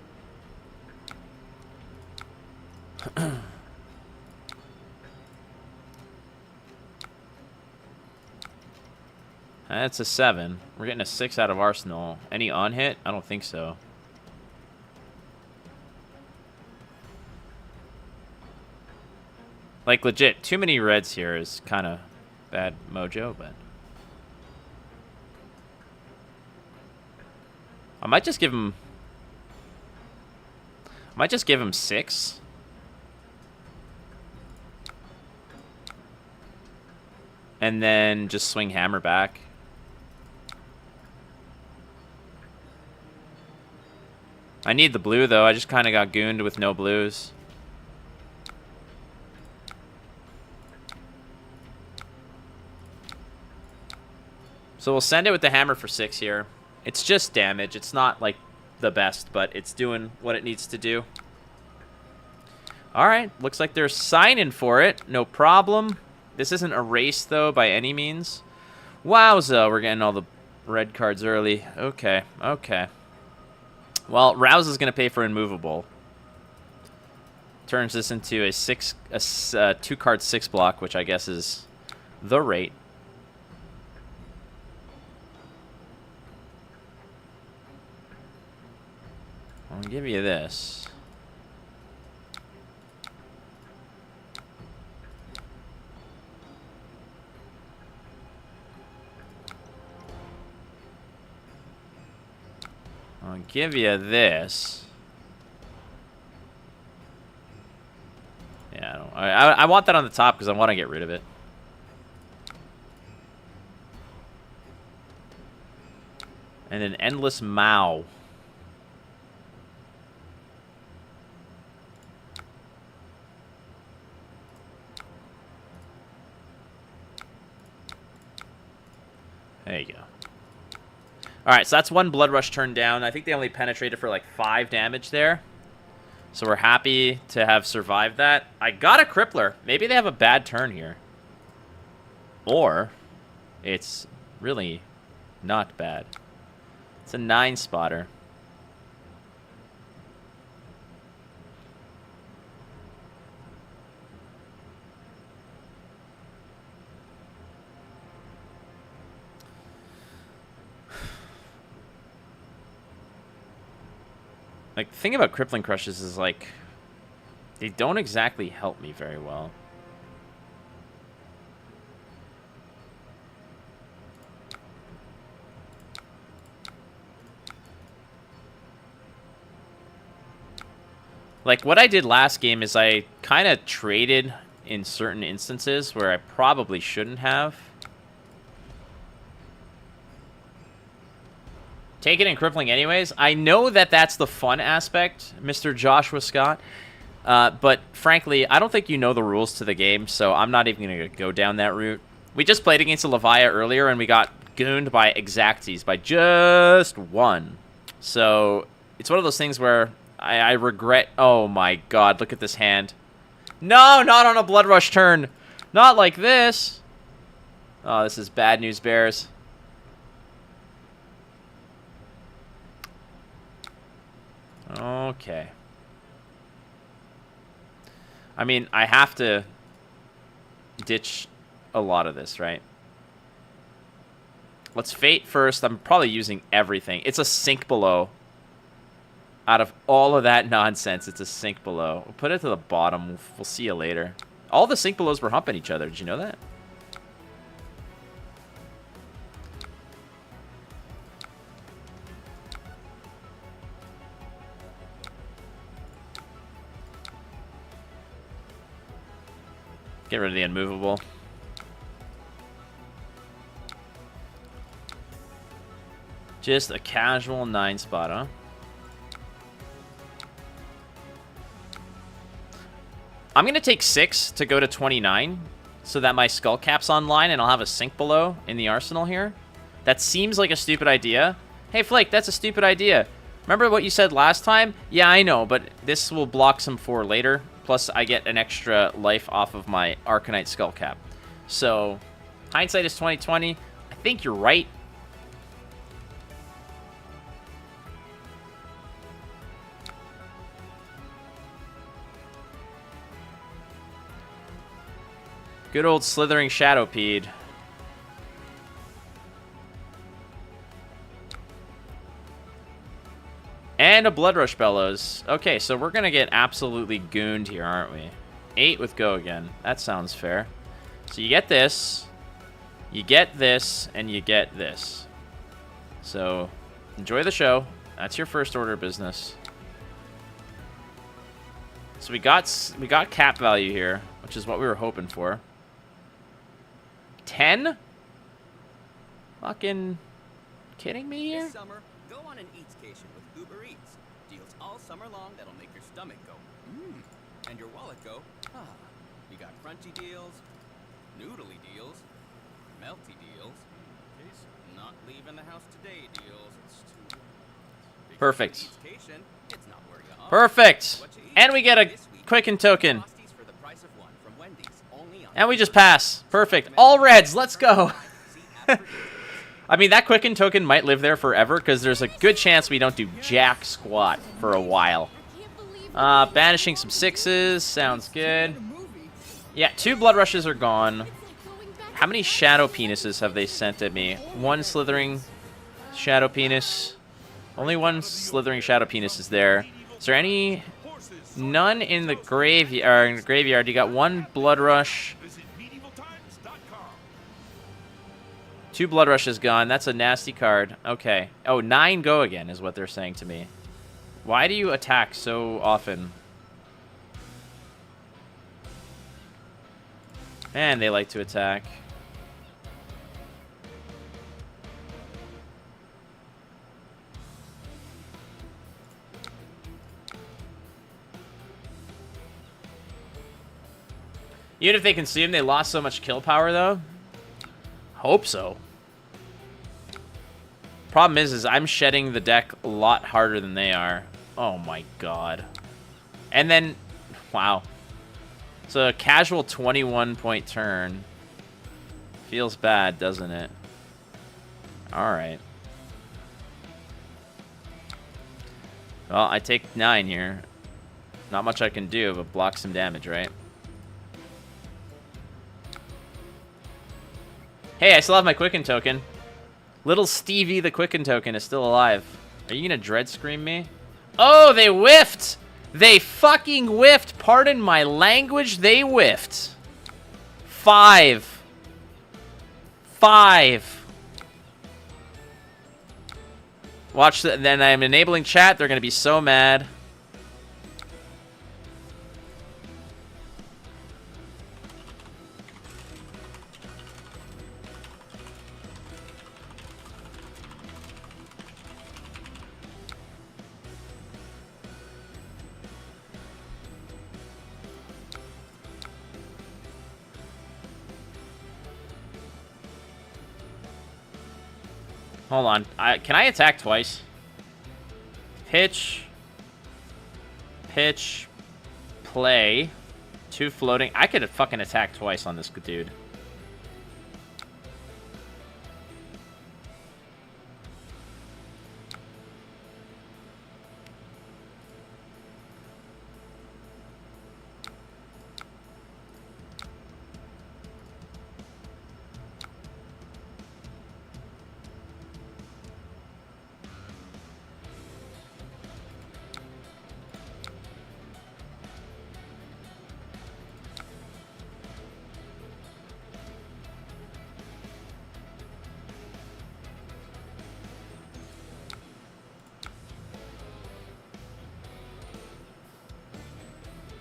That's a 7. We're getting a 6 out of Arsenal. Any on hit? I don't think so. Like, legit, too many reds here is kind of bad mojo, but... I might just give him... 6. And then just swing hammer back. I need the blue, though. I just kind of got gooned with no blues. So we'll send it with the hammer for 6 here. It's just damage. It's not, like, the best, but it's doing what it needs to do. Alright, looks like they're signing for it. No problem. This isn't a race, though, by any means. Wowza, we're getting all the red cards early. Okay, okay. Well, Rouse is going to pay for immovable. Turns this into a 2-card 6 block, which I guess is the rate. I'll give you this. I'll give you this. Yeah, I want that on the top because I want to get rid of it. And an endless Mao. There you go. Alright, so that's one Blood Rush turn down. I think they only penetrated for like 5 damage there. So we're happy to have survived that. I got a Crippler. Maybe they have a bad turn here. Or it's really not bad. It's a 9-spotter. Like, the thing about Crippling Crushes is, like, they don't exactly help me very well. Like, what I did last game is I kind of traded in certain instances where I probably shouldn't have. Take it in crippling anyways. I know that that's the fun aspect, Mr. Joshua Scott. But frankly, I don't think you know the rules to the game, so I'm not even going to go down that route. We just played against a Levia earlier, and we got gooned by Exacties by just 1. So it's one of those things where I regret... Oh my god, look at this hand. No, not on a Blood Rush turn. Not like this. Oh, this is bad news, Bears. Okay. I mean, I have to ditch a lot of this, right? Let's Fate first. I'm probably using everything. It's a sink below. Out of all of that nonsense, it's a sink below. We'll put it to the bottom. We'll see you later. All the sink belows were humping each other. Did you know that? Get rid of the unmovable. Just a casual 9-spotter. I'm going to take 6 to go to 29 so that my skull cap's online and I'll have a sink below in the arsenal here. That seems like a stupid idea. Hey, Flake, that's a stupid idea. Remember what you said last time? Yeah, I know, but this will block some for later. Plus, I get an extra life off of my Arcanite Skull Cap. So, hindsight is 20/20. I think you're right. Good old slithering Shadowpede. And a Blood Rush Bellows. Okay, so we're going to get absolutely gooned here, aren't we? 8 with Go again. That sounds fair. So you get this, and you get this. So enjoy the show. That's your first order of business. So we got cap value here, which is what we were hoping for. 10? Fucking kidding me here? This summer, go on an eatscation with Uber Eats. Deals all summer long that'll make your stomach go, mmm, and your wallet go, ah. We got crunchy deals, noodly deals, melty deals, not leaving the house today deals. It's too Perfect. eatscation, it's not where you are. Perfect. And we get a Quicken token. And we just pass. Perfect. All reds. Let's go. I mean, that Quicken token might live there forever because there's a good chance we don't do jack squat for a while. Banishing some 6s. Sounds good. Yeah, 2 Blood Rushes are gone. How many Shadow Penises have they sent at me? 1 Slithering Shadow Penis. Only 1 Slithering Shadow Penis is there. Is there any... None in the graveyard. You got 1 Blood Rush. 2 Blood Rushes gone. That's a nasty card. Okay. Oh, 9 Go again is what they're saying to me. Why do you attack so often? And they like to attack. Even if they consume, they lost so much kill power, though. Hope so. Problem is I'm shedding the deck a lot harder than they are. Oh my god. And then, wow. So a casual 21-point turn. Feels bad, doesn't it? Alright. Well, I take 9 here. Not much I can do, but block some damage, right? Hey, I still have my Quicken token. Little Stevie the Quicken token is still alive. Are you gonna Dread Scream me? Oh, they whiffed! They fucking whiffed! Pardon my language, they whiffed. 5. 5. Watch that. Then I'm enabling chat. They're gonna be so mad. Hold on. Can I attack twice? Pitch. Pitch. Play. 2 floating. I could fucking attack twice on this dude.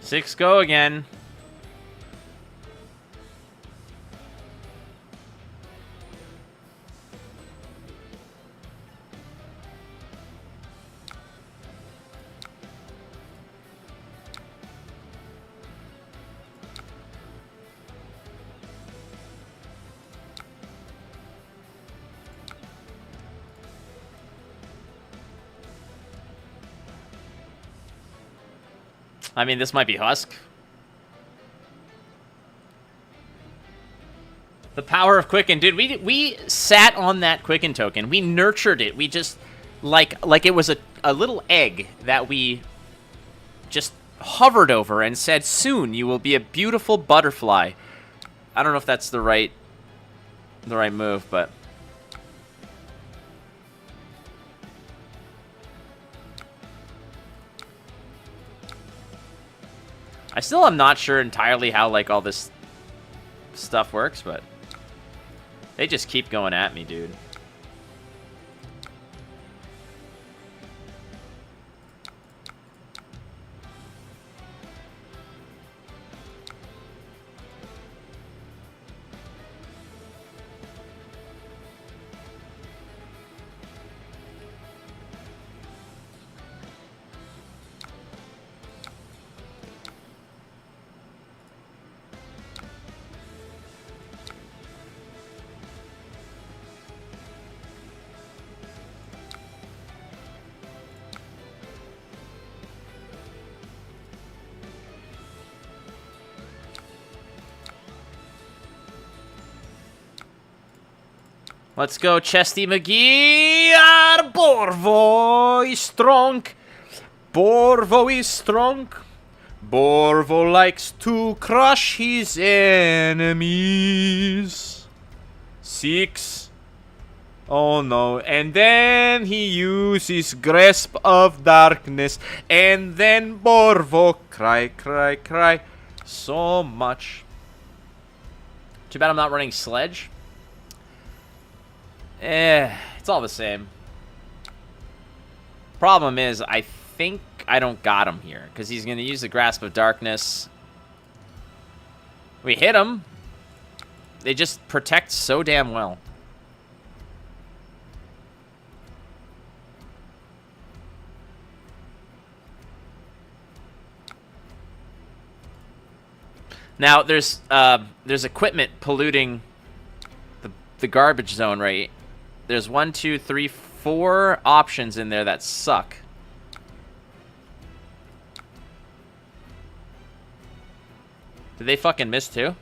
Six Go again. I mean, this might be Husk. The power of Quicken. Dude, we sat on that Quicken token. We nurtured it. We just, like it was a little egg that we just hovered over and said, soon you will be a beautiful butterfly. I don't know if that's the right move, but... I still am not sure entirely how, like, all this stuff works, but... They just keep going at me, dude. Let's go, Chesty McGee. Ah, Borvo is strong. Borvo is strong. Borvo likes to crush his enemies. 6. Oh no. And then he uses Grasp of Darkness. And then Borvo cry, cry, cry. So much. Too bad I'm not running Sledge. It's all the same. Problem is, I think I don't got him here, because he's going to use the Grasp of Darkness. We hit him. They just protect so damn well. Now, there's equipment polluting the garbage zone, right? There's 1, 2, 3, 4 options in there that suck. Did they fucking miss too?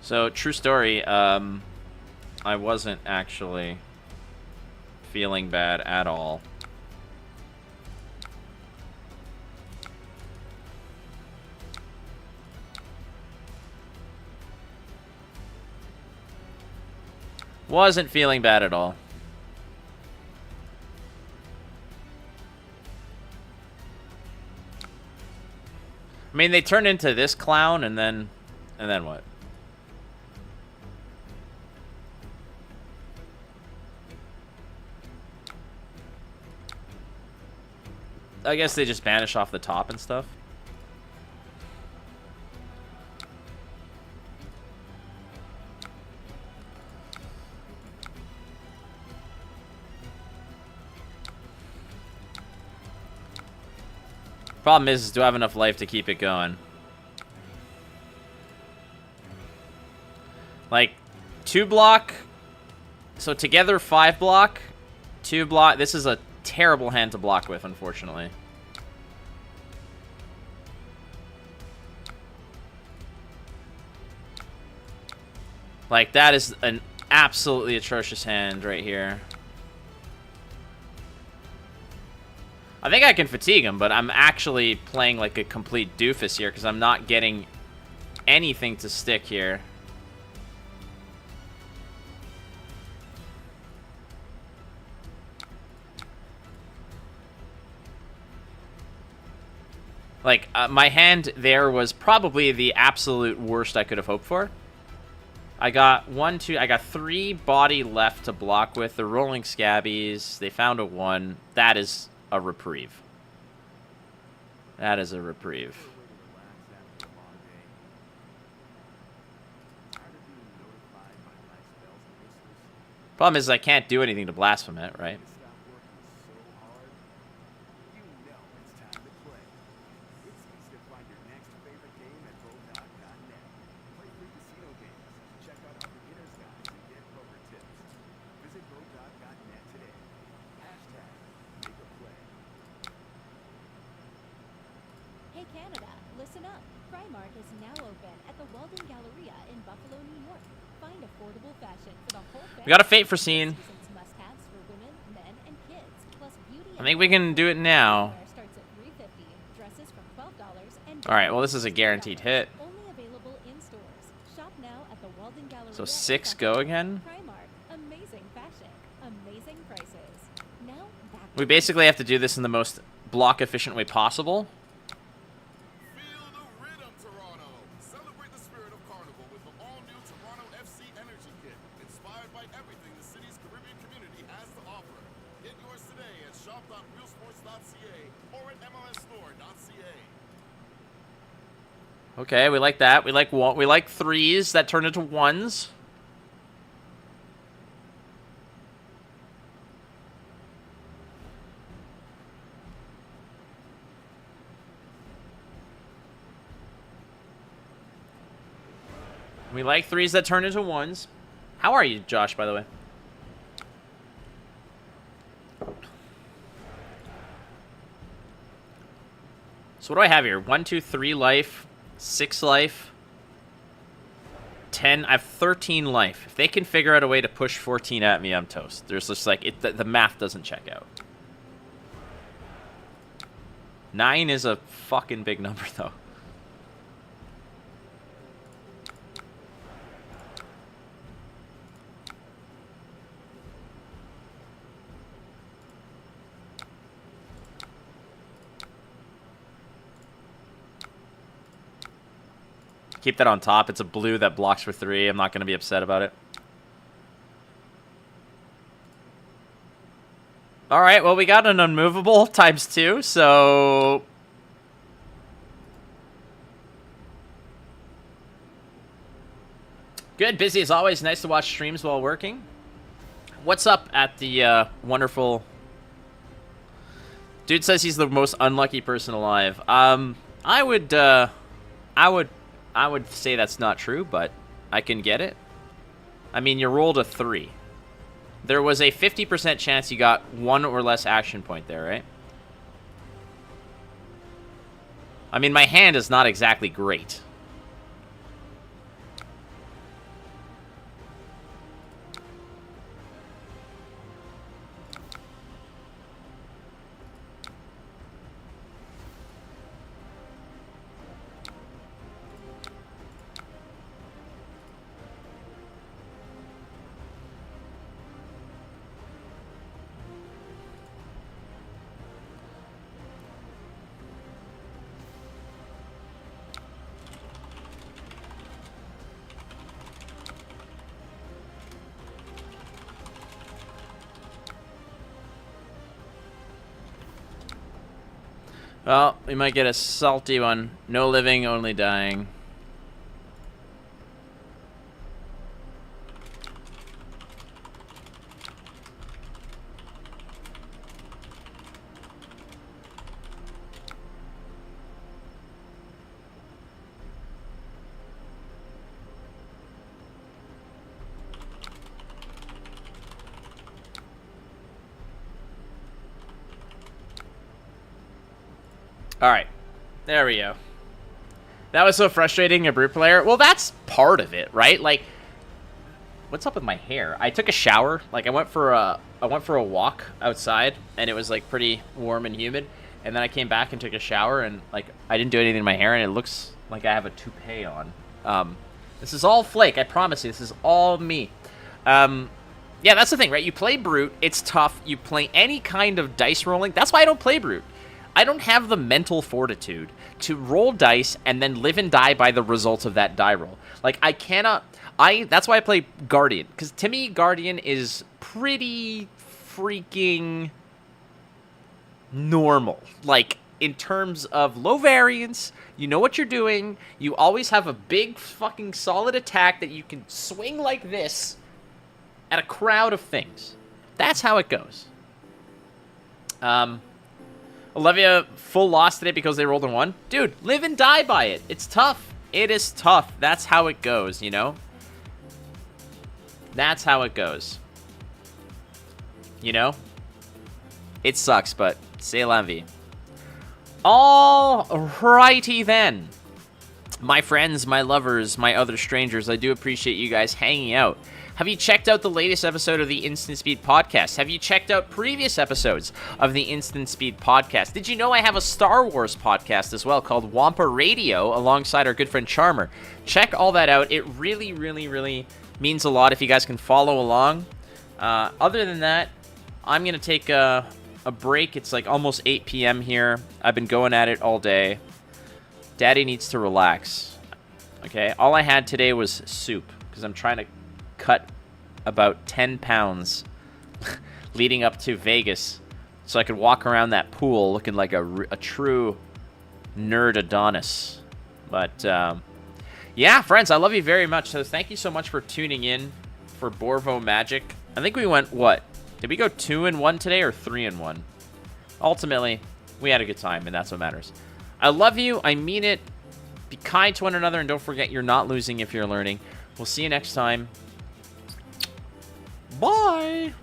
So, true story, I wasn't actually feeling bad at all. Wasn't feeling bad at all. I mean, they turned into this clown and then what? I guess they just banish off the top and stuff. Problem is, do I have enough life to keep it going? Like, 2 block. So together 5 block. 2 block. This is a terrible hand to block with, unfortunately. Like, that is an absolutely atrocious hand right here. I think I can fatigue him, but I'm actually playing like a complete doofus here because I'm not getting anything to stick here. Like, my hand there was probably the absolute worst I could have hoped for. I got 1, 2, I got 3 body left to block with. The rolling scabbies, they found a 1. That is a reprieve. That is a reprieve. Problem is I can't do anything to blaspheme it, right? Hey Canada, listen up. Primark is now open at the Walden Galleria in Buffalo, New York. Find affordable fashion for the whole family. We got a fate for scene. Must-haves for women, men, and kids, plus beauty. I think we can do it now. Starts at $3.50. Dresses from $12 and All right, well, this is a guaranteed hit. only available in stores. Shop now at the Walden Galleria. So in 6 Buffalo. go again. Primark, amazing fashion, amazing prices. Now back We basically have to do this in the most block efficient way possible. Feel the rhythm, Toronto. Celebrate the spirit of Carnival with the all-new Toronto FC Energy Kit, inspired by everything the city's Caribbean community has to offer. Get yours today at shop.realsports.ca or at mlsstore.ca. Okay, we like that. We like threes that turn into ones. We like threes that turn into ones. How are you, Josh, by the way? So what do I have here? 1, 2, 3 life, 6 life, 10. I have 13 life. If they can figure out a way to push 14 at me, I'm toast. There's just like the math doesn't check out. 9 is a fucking big number, though. Keep that on top. It's a blue that blocks for 3. I'm not going to be upset about it. All right, well, we got an unmovable times 2, so... Good, busy as always. Nice to watch streams while working. What's up at the wonderful... Dude says he's the most unlucky person alive. I would say that's not true, but I can get it. I mean, you rolled a 3. There was a 50% chance you got 1 or less action point there, right? I mean, my hand is not exactly great. Well, we might get a salty one. No living, only dying. Alright. There we go. That was so frustrating, a brute player. Well, that's part of it, right? Like, what's up with my hair? I took a shower. Like, I went for a walk outside, and it was, like, pretty warm and humid. And then I came back and took a shower, and, like, I didn't do anything to my hair, and it looks like I have a toupee on. This is all flake. I promise you. This is all me. Yeah, that's the thing, right? You play brute. It's tough. You play any kind of dice rolling. That's why I don't play brute. I don't have the mental fortitude to roll dice and then live and die by the results of that die roll. Like, I cannot... That's why I play Guardian. Because to me, Guardian is pretty freaking normal. Like, in terms of low variance, you know what you're doing. You always have a big fucking solid attack that you can swing like this at a crowd of things. That's how it goes. Olivia, full loss today because they rolled a 1. Dude, live and die by it. It's tough. It is tough. That's how it goes, you know? That's how it goes. You know? It sucks, but c'est la vie. Alrighty then. My friends, my lovers, my other strangers, I do appreciate you guys hanging out. Have you checked out the latest episode of the Instant Speed Podcast? Have you checked out previous episodes of the Instant Speed Podcast? Did you know I have a Star Wars podcast as well called Wampa Radio alongside our good friend Charmer? Check all that out. It really, really, really means a lot if you guys can follow along. Other than that, I'm going to take a break. It's like almost 8 p.m. here. I've been going at it all day. Daddy needs to relax. Okay, all I had today was soup because I'm trying to cut about 10 pounds leading up to Vegas so I could walk around that pool looking like a true nerd Adonis. But yeah, friends, I love you very much. So thank you so much for tuning in for Borvo Magic. I think we went, what? Did we go 2-1 today or 3-1? Ultimately, we had a good time, and that's what matters. I love you. I mean it. Be kind to one another, and don't forget you're not losing if you're learning. We'll see you next time. Bye.